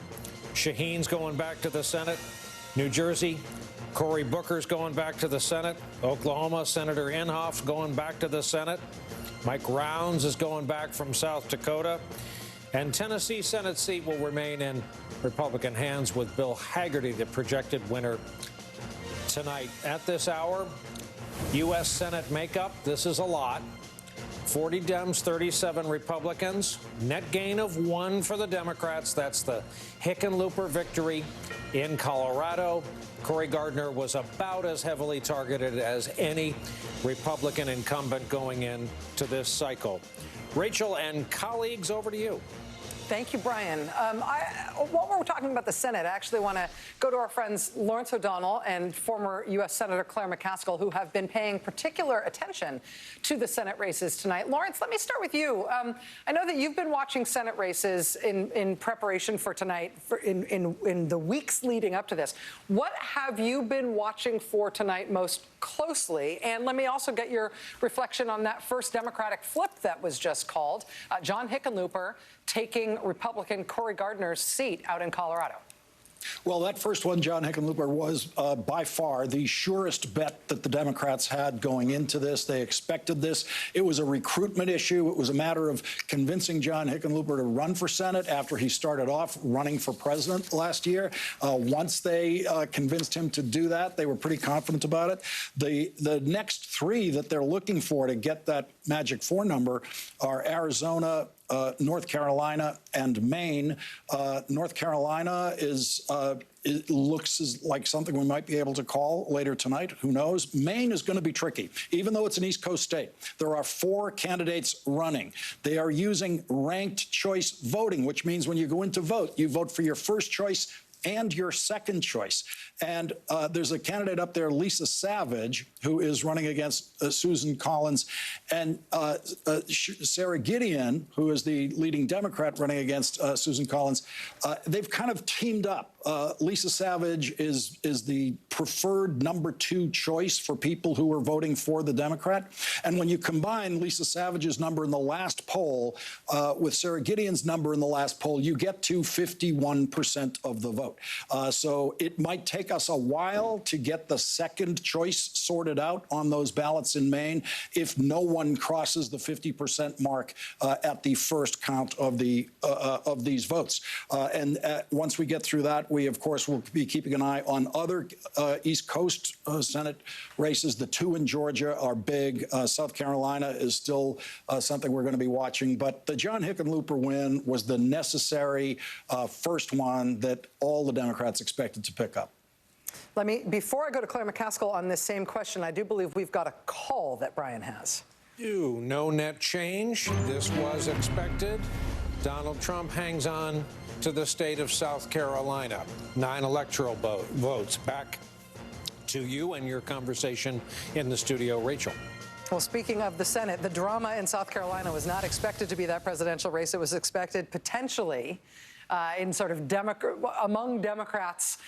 Shaheen's going back to the Senate. New Jersey, Cory Booker's going back to the Senate. Oklahoma, Senator Inhofe going back to the Senate. Mike Rounds is going back from South Dakota. And Tennessee Senate seat will remain in Republican hands with Bill Hagerty, the projected winner tonight. At this hour, U.S. Senate makeup, this is a lot. 40 Dems, 37 Republicans. Net gain of 1 for the Democrats. That's the Hickenlooper victory in Colorado. Cory Gardner was about as heavily targeted as any Republican incumbent going into this cycle. Rachel and colleagues, over to you. Thank you, Brian. While we're talking about the Senate, I actually want to go to our friends Lawrence O'Donnell and former U.S. Senator Claire McCaskill, who have been paying particular attention to the Senate races tonight. Lawrence, let me start with you. I know that you've been watching Senate races in preparation for tonight, in the weeks leading up to this. What have you been watching for tonight most closely? And let me also get your reflection on that first Democratic flip that was just called. John Hickenlooper taking Republican Cory Gardner's seat out in Colorado. Well, that first one, John Hickenlooper, was by far the surest bet that the Democrats had going into this. They expected this. It was a recruitment issue. It was a matter of convincing John Hickenlooper to run for Senate after he started off running for president last year. Once they convinced him to do that, they were pretty confident about it. The next 3 that they're looking for to get that magic 4 number are Arizona, North Carolina, and Maine. North Carolina it looks like something we might be able to call later tonight. Who knows? Maine is going to be tricky, even though it's an East Coast state. There are 4 candidates running. They are using ranked choice voting, which means when you go in to vote, you vote for your first choice and your second choice. And there's a candidate up there, Lisa Savage, who is running against Susan Collins, and Sarah Gideon, who is the leading Democrat running against Susan Collins. They've kind of teamed up. Lisa Savage is the preferred number 2 choice for people who are voting for the Democrat. And when you combine Lisa Savage's number in the last poll with Sarah Gideon's number in the last poll, you get to 51% of the vote. So it might take us a while to get the second choice sorted out on those ballots in Maine if no one crosses the 50% mark at the first count of these votes. And once we get through that, we, of course, will be keeping an eye on other East Coast Senate races. The 2 in Georgia are big. South Carolina is still something we're going to be watching. But the John Hickenlooper win was the necessary first one that all the Democrats expected to pick up. Before I go to Claire McCaskill on this same question, I do believe we've got a call that Brian has. No net change. This was expected. Donald Trump hangs on to the state of South Carolina. 9 electoral votes, back to you and your conversation in the studio. Rachel. Well, speaking of the Senate, the drama in South Carolina was not expected to be that presidential race. It was expected potentially in sort of among Democrats'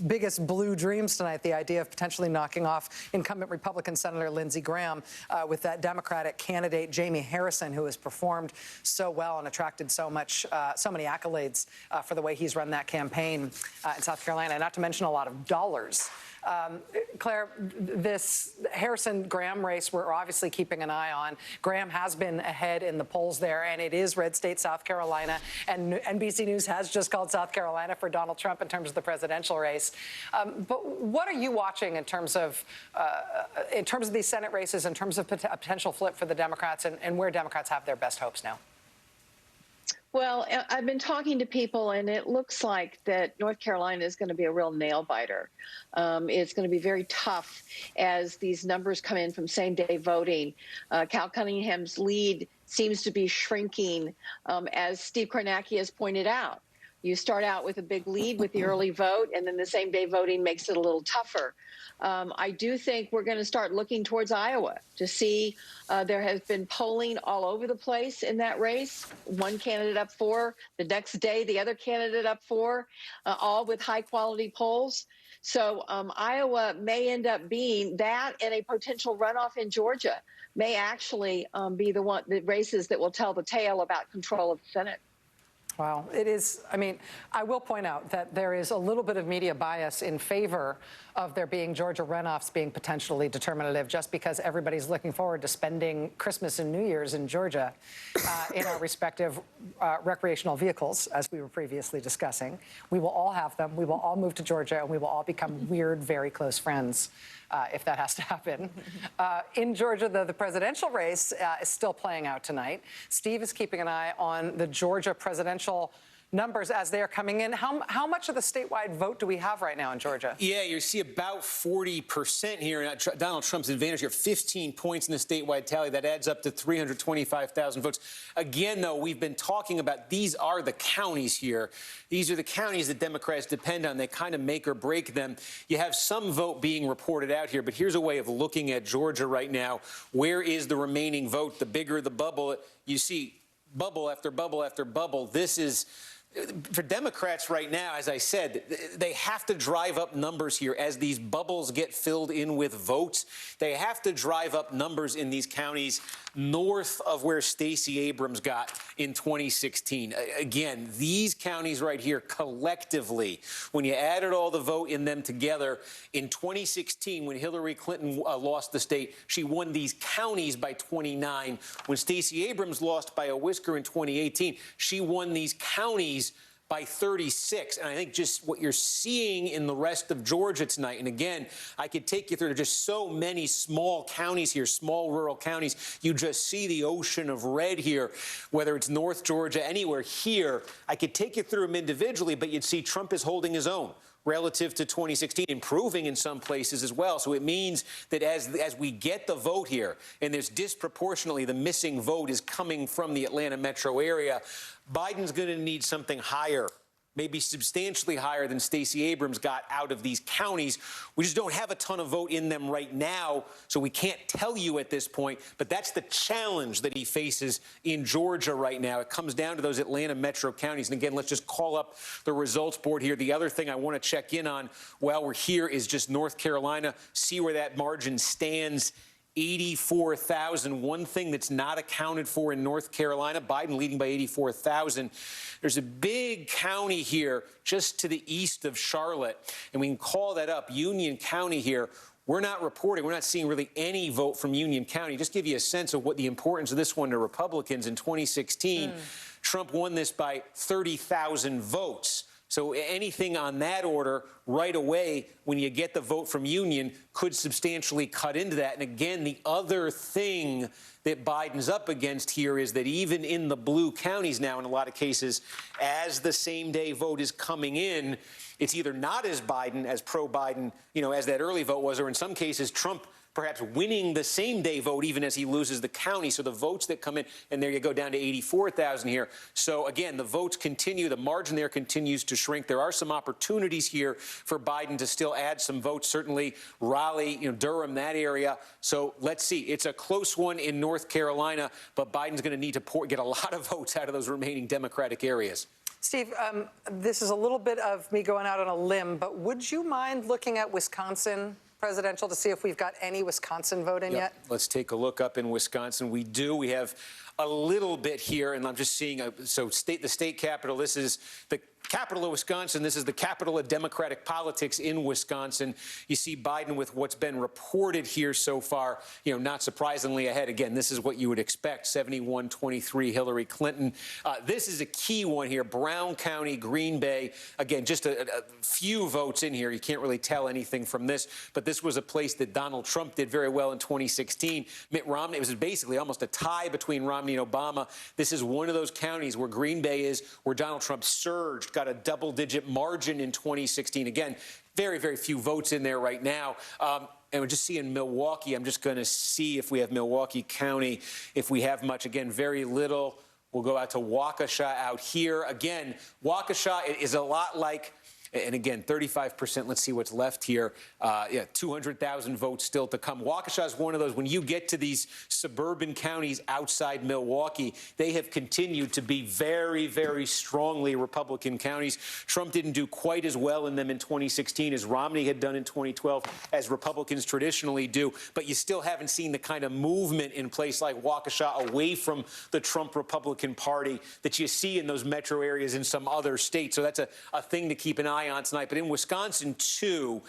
biggest blue dreams tonight, the idea of potentially knocking off incumbent Republican Senator Lindsey Graham with that Democratic candidate, Jamie Harrison, who has performed so well and attracted so many accolades for the way he's run that campaign in South Carolina, not to mention a lot of dollars. Claire, this Harrison-Graham race we're obviously keeping an eye on. Graham has been ahead in the polls there, and it is red state South Carolina. And NBC News has just called South Carolina for Donald Trump in terms of the presidential race. But what are you watching in terms of these Senate races, in terms of a potential flip for the Democrats, and where Democrats have their best hopes now? Well, I've been talking to people, and it looks like that North Carolina is going to be a real nail-biter. It's going to be very tough as these numbers come in from same-day voting. Cal Cunningham's lead seems to be shrinking, as Steve Kornacki has pointed out. You start out with a big lead with the early vote, and then the same-day voting makes it a little tougher. I do think we're going to start looking towards Iowa to see. There has been polling all over the place in that race. One candidate up 4, the next day the other candidate up 4, all with high-quality polls. So Iowa may end up being that, and a potential runoff in Georgia may actually be the races that will tell the tale about control of the Senate. Wow. It is. I mean, I will point out that there is a little bit of media bias in favor of there being Georgia runoffs being potentially determinative, just because everybody's looking forward to spending Christmas and New Year's in Georgia in our respective recreational vehicles, as we were previously discussing. We will all have them. We will all move to Georgia, and we will all become weird, very close friends. If that has to happen. In Georgia, the presidential race is still playing out tonight. Steve is keeping an eye on the Georgia presidential numbers as they are coming in. How much of the statewide vote do we have right now in Georgia? Yeah, you see about 40% here. Donald Trump's advantage here, 15 points in the statewide tally. That adds up to 325,000 votes. Again, though, we've been talking about these are the counties here. These are the counties that Democrats depend on. They kind of make or break them. You have some vote being reported out here, but here's a way of looking at Georgia right now. Where is the remaining vote? The bigger the bubble, you see bubble after bubble after bubble. This is... For Democrats right now, as I said, they have to drive up numbers here as these bubbles get filled in with votes. They have to drive up numbers in these counties north of where Stacey Abrams got in 2016. Again, these counties right here collectively, when you added all the vote in them together, in 2016, when Hillary Clinton lost the state, she won these counties by 29. When Stacey Abrams lost by a whisker in 2018, she won these counties by 36. And I think just what you're seeing in the rest of Georgia tonight, and again, I could take you through just so many small counties here, small rural counties. You just see the ocean of red here, whether it's North Georgia, anywhere here. I could take you through them individually, but you'd see Trump is holding his own relative to 2016, improving in some places as well. So it means that as we get the vote here, and there's disproportionately the missing vote is coming from the Atlanta metro area, Biden's going to need something higher, maybe substantially higher than Stacey Abrams got out of these counties. We just don't have a ton of vote in them right now, so we can't tell you at this point. But that's the challenge that he faces in Georgia right now. It comes down to those Atlanta metro counties. And again, let's just call up the results board here. The other thing I want to check in on while we're here is just North Carolina, see where that margin stands. 84,000. One thing that's not accounted for in North Carolina, Biden leading by 84,000. There's a big county here just to the east of Charlotte, and we can call that up, Union County here. We're not reporting. We're not seeing really any vote from Union County. Just give you a sense of what the importance of this one to Republicans in 2016. Trump won this by 30,000 votes. So anything on that order right away, when you get the vote from Union, could substantially cut into that. And again, the other thing that Biden's up against here is that even in the blue counties now, in a lot of cases, as the same-day vote is coming in, it's either not as Biden, as pro-Biden, as that early vote was, or in some cases, Trump perhaps winning the same-day vote even as he loses the county. So the votes that come in, and there you go, down to 84,000 here. So again, the votes continue. The margin there continues to shrink. There are some opportunities here for Biden to still add some votes, certainly Raleigh, Durham, that area. So let's see. It's a close one in North Carolina, but Biden's going to need to get a lot of votes out of those remaining Democratic areas. Steve, this is a little bit of me going out on a limb, but would you mind looking at Wisconsin presidential to see if we've got any Wisconsin vote in yet? Let's take a look up in Wisconsin. We do. We have a little bit here, and I'm just seeing, the state capitol, this is the capital of Wisconsin. This is the capital of Democratic politics in Wisconsin. You see Biden with what's been reported here so far, not surprisingly ahead. Again, this is what you would expect, 71-23 Hillary Clinton. This is a key one here, Brown County, Green Bay. Again, just a few votes in here. You can't really tell anything from this, but this was a place that Donald Trump did very well in 2016. Mitt Romney, it was basically almost a tie between Romney and Obama. This is one of those counties where Green Bay is, where Donald Trump surged, got a double-digit margin in 2016. Again, very, very few votes in there right now. And we're just seeing Milwaukee. I'm just going to see if we have Milwaukee County, if we have much. Again, very little. We'll go out to Waukesha out here. Again, Waukesha is a lot like, and again, 35%. Let's see what's left here. 200,000 votes still to come. Waukesha is one of those, when you get to these suburban counties outside Milwaukee, they have continued to be very, very strongly Republican counties. Trump didn't do quite as well in them in 2016 as Romney had done in 2012, as Republicans traditionally do. But you still haven't seen the kind of movement in place like Waukesha away from the Trump Republican Party that you see in those metro areas in some other states. So that's a thing to keep an eye on tonight. But in Wisconsin, too,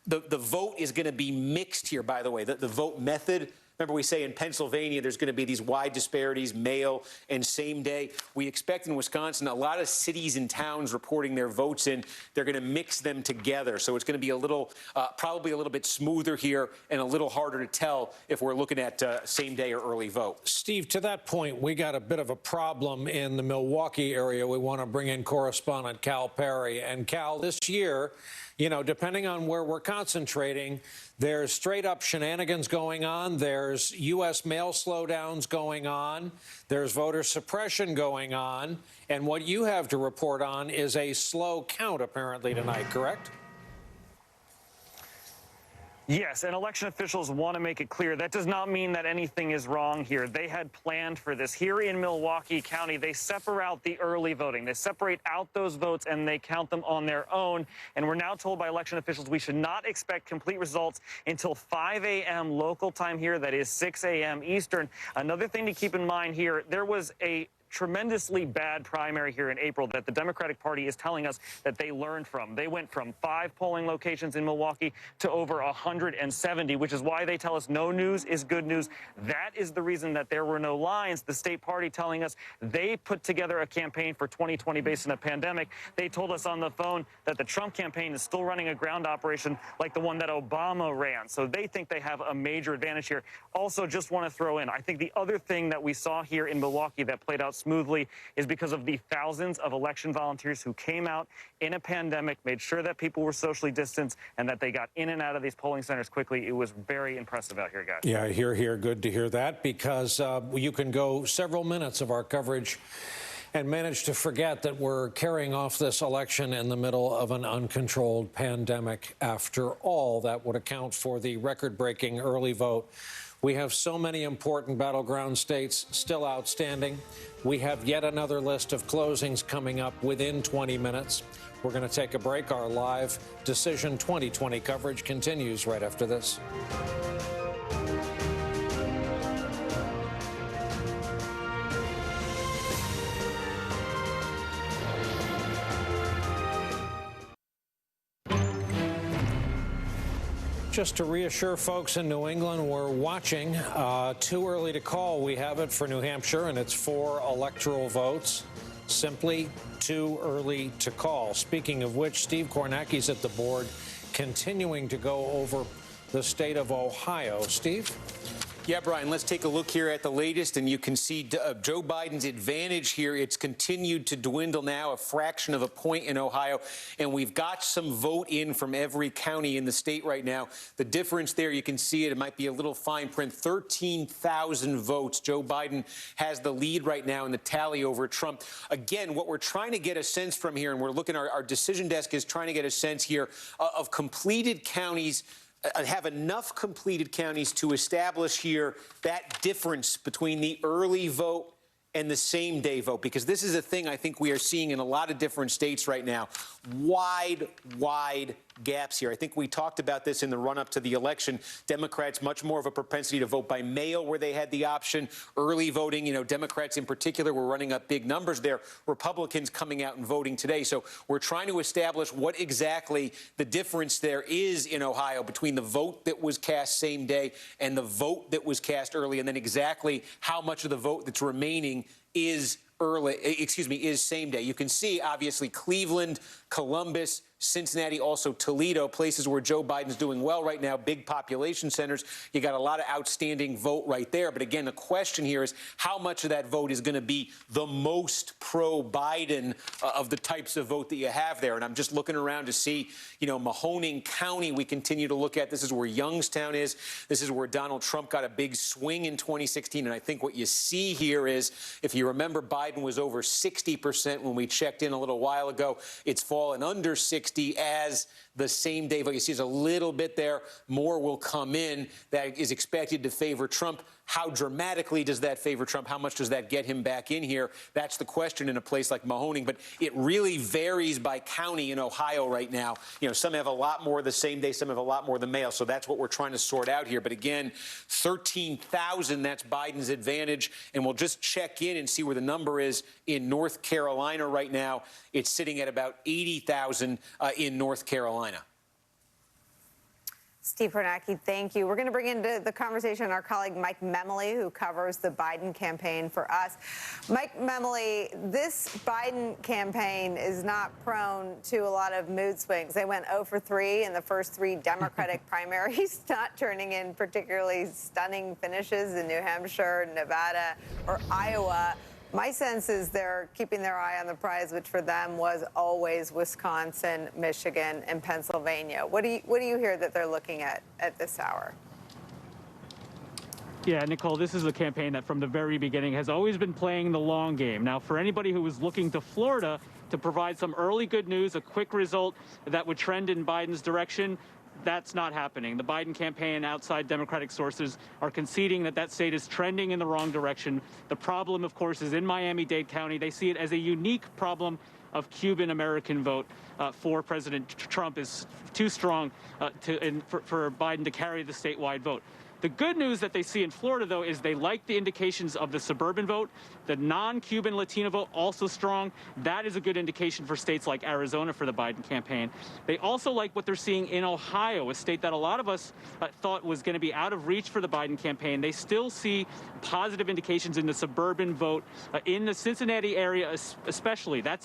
the vote is going to be mixed here, by the way. The vote method, remember we say in Pennsylvania there's going to be these wide disparities, mail and same day. We expect in Wisconsin a lot of cities and towns reporting their votes in. They're going to mix them together. So it's going to be a little, probably a little bit smoother here and a little harder to tell if we're looking at same day or early vote. Steve, to that point, we got a bit of a problem in the Milwaukee area. We want to bring in correspondent Cal Perry. And Cal, this year, depending on where we're concentrating, there's straight up shenanigans going on. There's U.S. mail slowdowns going on. There's voter suppression going on. And what you have to report on is a slow count, apparently, tonight, correct? Yes, and election officials want to make it clear that does not mean that anything is wrong here. They had planned for this. Here in Milwaukee County, they separate out the early voting. They separate out those votes and they count them on their own. And we're now told by election officials we should not expect complete results until 5 a.m. local time here. That is 6 a.m. Eastern. Another thing to keep in mind here, there was a tremendously bad primary here in April that the Democratic Party is telling us that they learned from. They went from 5 polling locations in Milwaukee to over 170, which is why they tell us no news is good news. That is the reason that there were no lines. The state party telling us they put together a campaign for 2020 based on a pandemic. They told us on the phone that the Trump campaign is still running a ground operation like the one that Obama ran. So they think they have a major advantage here. Also, just want to throw in, I think the other thing that we saw here in Milwaukee that played out smoothly is because of the thousands of election volunteers who came out in a pandemic, made sure that people were socially distanced and that they got in and out of these polling centers quickly. It was very impressive out here, guys. Yeah, here. Good to hear that, because you can go several minutes of our coverage and manage to forget that we're carrying off this election in the middle of an uncontrolled pandemic. After all, that would account for the record-breaking early vote. We have so many important battleground states still outstanding. We have yet another list of closings coming up within 20 minutes. We're going to take a break. Our live Decision 2020 coverage continues right after this. Just to reassure folks in New England, we're watching. Too early to call. We have it for New Hampshire, and it's 4 electoral votes. Simply too early to call. Speaking of which, Steve Kornacki's at the board, continuing to go over the state of Ohio. Steve? Yeah, Brian, let's take a look here at the latest, and you can see Joe Biden's advantage here. It's continued to dwindle now, a fraction of a point in Ohio, and we've got some vote in from every county in the state right now. The difference there, you can see it might be a little fine print, 13,000 votes. Joe Biden has the lead right now in the tally over Trump. Again, what we're trying to get a sense from here, and we're looking, our decision desk is trying to get a sense here of completed counties, have enough completed counties to establish here that difference between the early vote and the same day vote, because this is a thing I think we are seeing in a lot of different states right now. Wide gaps here. I think we talked about this in the run-up to the election. Democrats much more of a propensity to vote by mail where they had the option. Early voting, Democrats in particular were running up big numbers there. Republicans coming out and voting today. So we're trying to establish what exactly the difference there is in Ohio between the vote that was cast same day and the vote that was cast early, and then exactly how much of the vote that's remaining is same day. You can see, obviously, Cleveland, Columbus, Cincinnati, also Toledo, places where Joe Biden's doing well right now, big population centers. You got a lot of outstanding vote right there. But again, the question here is how much of that vote is going to be the most pro-Biden of the types of vote that you have there. And I'm just looking around to see, Mahoning County we continue to look at. This is where Youngstown is. This is where Donald Trump got a big swing in 2016. And I think what you see here is, if you remember, Biden was over 60% when we checked in a little while ago. It's fallen under 60 as the same day vote. You see there's a little bit there. More will come in that is expected to favor Trump. How dramatically does that favor Trump? How much does that get him back in here? That's the question in a place like Mahoning. But it really varies by county in Ohio right now. Some have a lot more the same day, some have a lot more the mail. So that's what we're trying to sort out here. But again, 13,000, that's Biden's advantage. And we'll just check in and see where the number is in North Carolina right now. It's sitting at about 80,000 in North Carolina. Steve Kornacki, thank you. We're going to bring into the conversation our colleague Mike Memoli, who covers the Biden campaign for us. Mike Memoli, this Biden campaign is not prone to a lot of mood swings. They went 0 for 3 in the first 3 Democratic primaries, not turning in particularly stunning finishes in New Hampshire, Nevada, or Iowa. My sense is they're keeping their eye on the prize, which for them was always Wisconsin, Michigan, and Pennsylvania. What do you hear that they're looking at this hour? Yeah, Nicole, this is a campaign that from the very beginning has always been playing the long game. Now, for anybody who was looking to Florida to provide some early good news, a quick result that would trend in Biden's direction, that's not happening. The Biden campaign, outside Democratic sources, are conceding that state is trending in the wrong direction. The problem, of course, is in Miami-Dade County. They see it as a unique problem of Cuban-American vote for President Trump is too strong for Biden to carry the statewide vote. The good news that they see in Florida, though, is they like the indications of the suburban vote. The non-Cuban Latino vote, also strong. That is a good indication for states like Arizona for the Biden campaign. They also like what they're seeing in Ohio, a state that a lot of us thought was going to be out of reach for the Biden campaign. They still see positive indications in the suburban vote, in the Cincinnati area especially. They're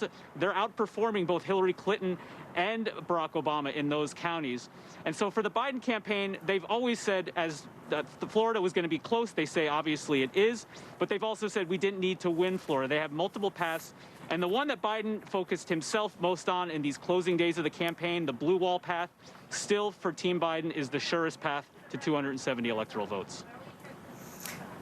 outperforming both Hillary Clinton and Barack Obama in those counties. And so for the Biden campaign, they've always said Florida was going to be close. They say obviously it is, but they've also said we didn't need to win Florida. They have multiple paths. And the one that Biden focused himself most on in these closing days of the campaign, the blue wall path, still for Team Biden is the surest path to 270 electoral votes.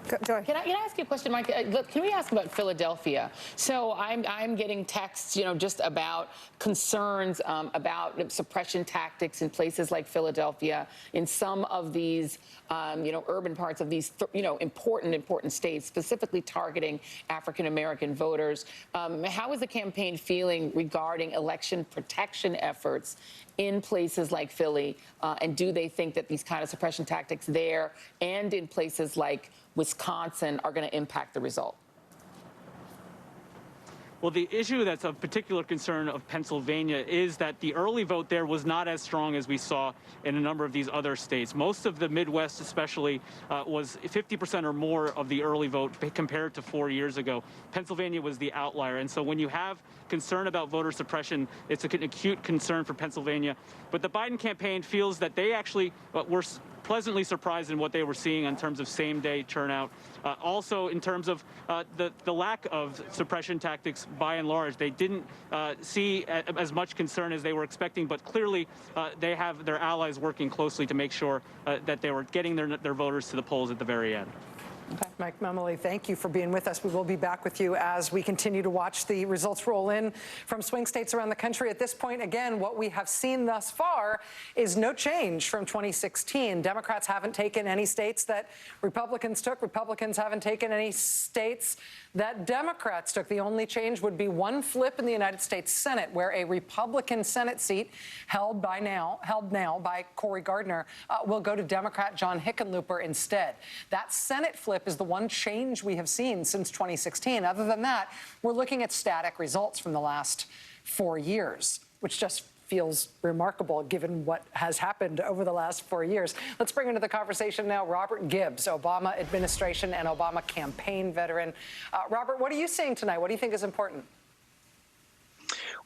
Can I ask you a question, Mike? Can we ask about Philadelphia? So I'm getting texts, just about concerns about suppression tactics in places like Philadelphia, in some of these, urban parts of these, important states, specifically targeting African-American voters. How is the campaign feeling regarding election protection efforts in places like Philly? And do they think that these kind of suppression tactics there and in places like Wisconsin are going to impact the result? Well, the issue that's of particular concern of Pennsylvania is that the early vote there was not as strong as we saw in a number of these other states. Most of the Midwest especially was 50% or more of the early vote compared to 4 years ago. Pennsylvania was the outlier. And so when you have concern about voter suppression, it's an acute concern for Pennsylvania. But the Biden campaign feels that they actually were pleasantly surprised in what they were seeing in terms of same-day turnout. Also, in terms of the lack of suppression tactics, by and large, they didn't see as much concern as they were expecting, but clearly they have their allies working closely to make sure that they were getting their voters to the polls at the very end. Okay. Mike Memoli, thank you for being with us. We will be back with you as we continue to watch the results roll in from swing states around the country. At this point, again, what we have seen thus far is no change from 2016. Democrats haven't taken any states that Republicans took. Republicans haven't taken any states that Democrats took. The only change would be one flip in the United States Senate, where a Republican Senate seat held now by Cory Gardner will go to Democrat John Hickenlooper instead. That Senate flip is the one change we have seen since 2016. Other than that, we're looking at static results from the last 4 years, which just feels remarkable given what has happened over the last 4 years. Let's bring into the conversation now Robert Gibbs, Obama administration and Obama campaign veteran. Robert, what are you seeing tonight? What do you think is important?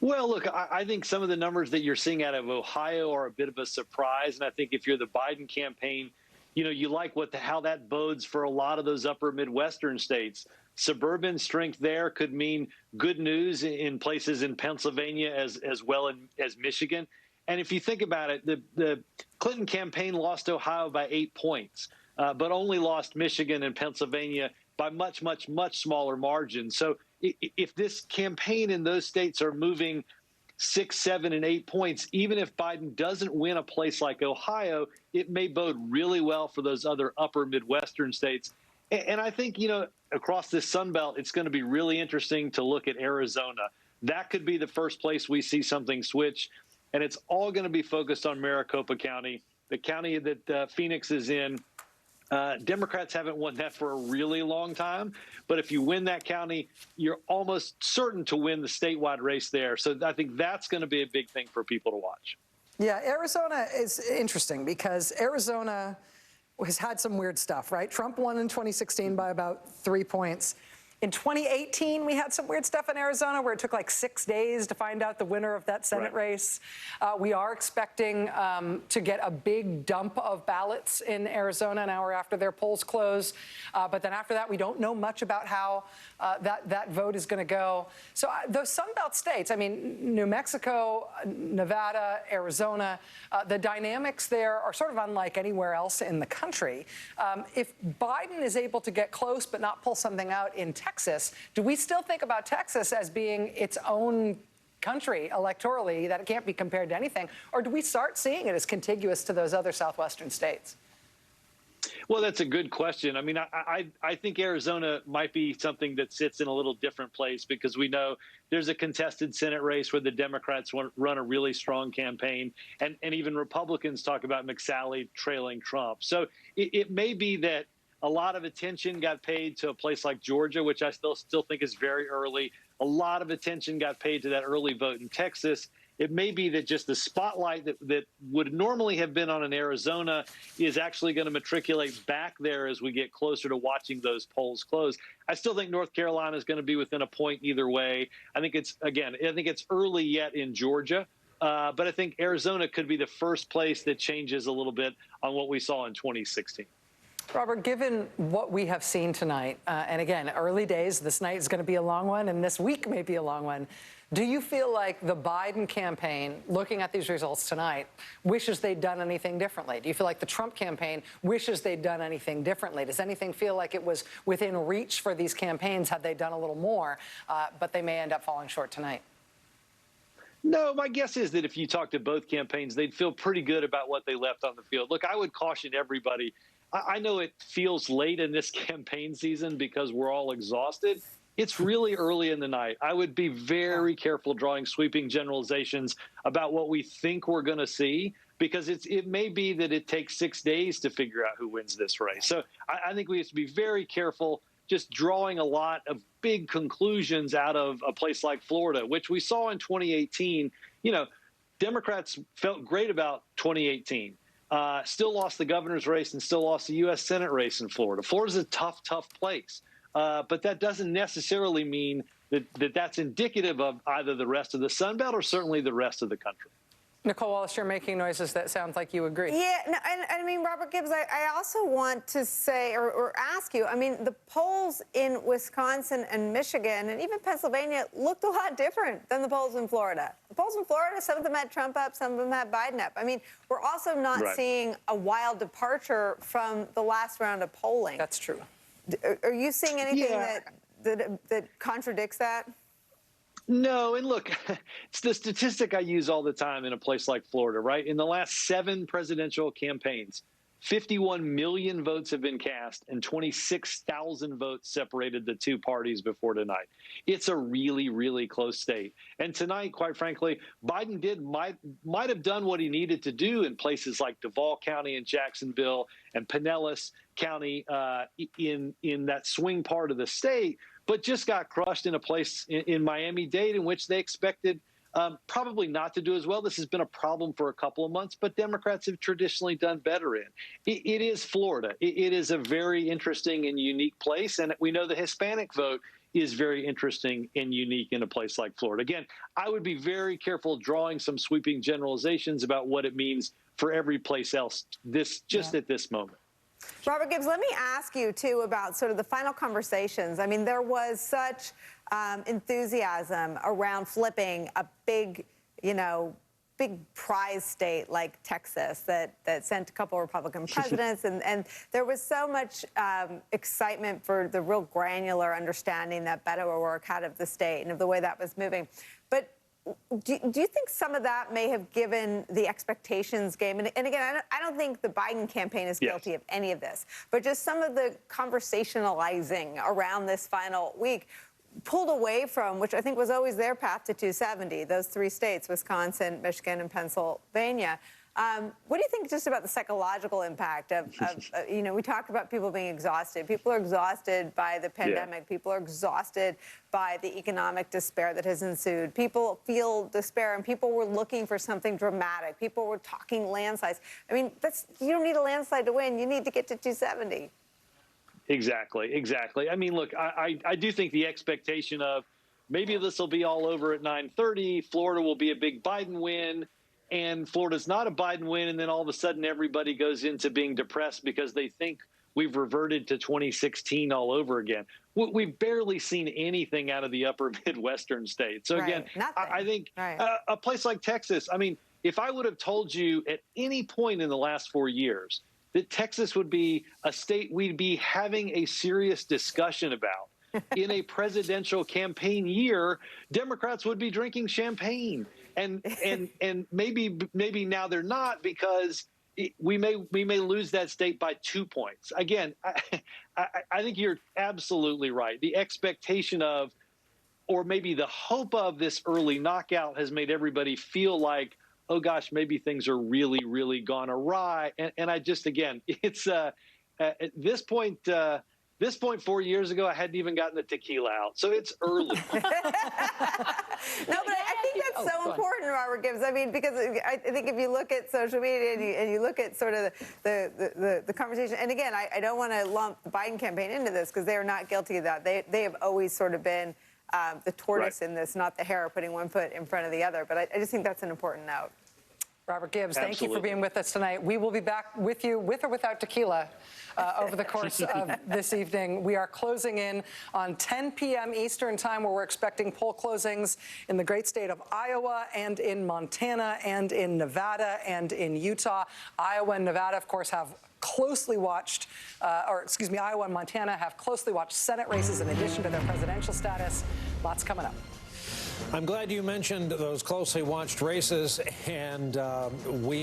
Well, look, I think some of the numbers that you're seeing out of Ohio are a bit of a surprise. And I think if you're the Biden campaign, you like how that bodes for a lot of those upper Midwestern states. Suburban strength there could mean good news in places in Pennsylvania as well as Michigan. And if you think about it, the Clinton campaign lost Ohio by 8 points, but only lost Michigan and Pennsylvania by much, much, much smaller margins. So if this campaign in those states are moving 6, 7, and 8 points, even if Biden doesn't win a place like Ohio, it may bode really well for those other upper Midwestern states. And I think, across this Sun Belt, it's going to be really interesting to look at Arizona. That could be the first place we see something switch. And it's all going to be focused on Maricopa County, the county that Phoenix is in. Democrats haven't won that for a really long time. But if you win that county, you're almost certain to win the statewide race there. So I think that's going to be a big thing for people to watch. Yeah, Arizona is interesting because Arizona has had some weird stuff, right? Trump won in 2016 by about 3 points. In 2018, we had some weird stuff in Arizona where it took like 6 days to find out the winner of that Senate race. We are expecting to get a big dump of ballots in Arizona an hour after their polls close. But then after that, we don't know much about how that vote is going to go. So those Sun Belt states, I mean, New Mexico, Nevada, Arizona, the dynamics there are sort of unlike anywhere else in the country. If Biden is able to get close but not pull something out in Texas, do we still think about Texas as being its own country electorally, that it can't be compared to anything? Or do we start seeing it as contiguous to those other southwestern states? Well, that's a good question. I mean, I think Arizona might be something that sits in a little different place because we know there's a contested Senate race where the Democrats run a really strong campaign, and even Republicans talk about McSally trailing Trump. So it may be that a lot of attention got paid to a place like Georgia, which I still think is very early. A lot of attention got paid to that early vote in Texas. It may be that just the spotlight that would normally have been on an Arizona is actually going to matriculate back there as we get closer to watching those polls close. I still think North Carolina is going to be within a point either way. I think it's early yet in Georgia. But I think Arizona could be the first place that changes a little bit on what we saw in 2016. Robert, given what we have seen tonight, and again, early days, this night is going to be a long one, and this week may be a long one. Do you feel like the Biden campaign, looking at these results tonight, wishes they'd done anything differently? Do you feel like the Trump campaign wishes they'd done anything differently? Does anything feel like it was within reach for these campaigns had they done a little more, but they may end up falling short tonight? No, my guess is that if you talk to both campaigns, they'd feel pretty good about what they left on the field. Look, I would caution everybody. I know it feels late in this campaign season because we're all exhausted. It's really early in the night. I would be very careful drawing sweeping generalizations about what we think we're going to see, because it may be that it takes 6 days to figure out who wins this race. So I think we have to be very careful just drawing a lot of big conclusions out of a place like Florida, which we saw in 2018. Democrats felt great about 2018. Still lost the governor's race and still lost the U.S. Senate race in Florida. Florida's a tough place. But that doesn't necessarily mean that that's indicative of either the rest of the Sun Belt or certainly the rest of the country. Nicole Wallace, you're making noises that sound like you agree. Yeah, no, and I mean, Robert Gibbs, I also want to say or ask you, I mean, the polls in Wisconsin and Michigan and even Pennsylvania looked a lot different than the polls in Florida. The polls in Florida, some of them had Trump up, some of them had Biden up. I mean, we're also not seeing a wild departure from the last round of polling. That's true. Are you seeing anything that contradicts that? No, and look, it's the statistic I use all the time in a place like Florida, right? In the last 7 presidential campaigns, 51 million votes have been cast and 26,000 votes separated the two parties before tonight. It's a really, really close state. And tonight, quite frankly, Biden might have done what he needed to do in places like Duval County and Jacksonville and Pinellas County in that swing part of the state, but just got crushed in a place in Miami-Dade in which they expected probably not to do as well. This has been a problem for a couple of months, but Democrats have traditionally done better in. It is Florida. It is a very interesting and unique place, and we know the Hispanic vote is very interesting and unique in a place like Florida. Again, I would be very careful drawing some sweeping generalizations about what it means for every place else at this moment. Robert Gibbs, let me ask you, too, about sort of the final conversations. I mean, there was such enthusiasm around flipping a big prize state like Texas that sent a couple of Republican presidents. and there was so much excitement for the real granular understanding that Beto O'Rourke had of the state and of the way that was moving. But do you think some of that may have given the expectations game? And again, I don't think the Biden campaign is guilty of any of this, but just some of the conversationalizing around this final week pulled away from, which I think was always their path to 270, those 3 states, Wisconsin, Michigan, and Pennsylvania. What do you think just about the psychological impact of we talk about people being exhausted. People are exhausted by the pandemic. Yeah. People are exhausted by the economic despair that has ensued. People feel despair, and people were looking for something dramatic. People were talking landslides. I mean, you don't need a landslide to win. You need to get to 270. Exactly. I mean, look, I do think the expectation of maybe this will be all over at 9:30, Florida will be a big Biden win, and Florida's not a Biden win, and then all of a sudden everybody goes into being depressed because they think we've reverted to 2016 all over again. We've barely seen anything out of the upper Midwestern states. So again, I think a place like Texas, I mean, if I would have told you at any point in the last 4 years that Texas would be a state we'd be having a serious discussion about in a presidential campaign year, Democrats would be drinking champagne. And maybe now they're not, because we may lose that state by 2 points. Again, I think you're absolutely right. The expectation of, or maybe the hope of, this early knockout has made everybody feel like, oh gosh, maybe things are really, really gone awry. And I just, again, it's at this point 4 years ago, I hadn't even gotten the tequila out. So it's early. No, but I think that's so important, Robert Gibbs. I mean, because I think if you look at social media and you look at sort of the conversation, and again, I don't want to lump the Biden campaign into this because they are not guilty of that. They have always sort of been the tortoise in this, not the hare, putting one foot in front of the other. But I just think that's an important note. Robert Gibbs, thank you for being with us tonight. We will be back with you, with or without tequila, over the course of this evening. We are closing in on 10 p.m. Eastern time, where we're expecting poll closings in the great state of Iowa and in Montana and in Nevada and in Utah. Iowa and Nevada, of course, have closely watched, Iowa and Montana have closely watched Senate races in addition to their presidential status. Lots coming up. I'm glad you mentioned those closely watched races, and we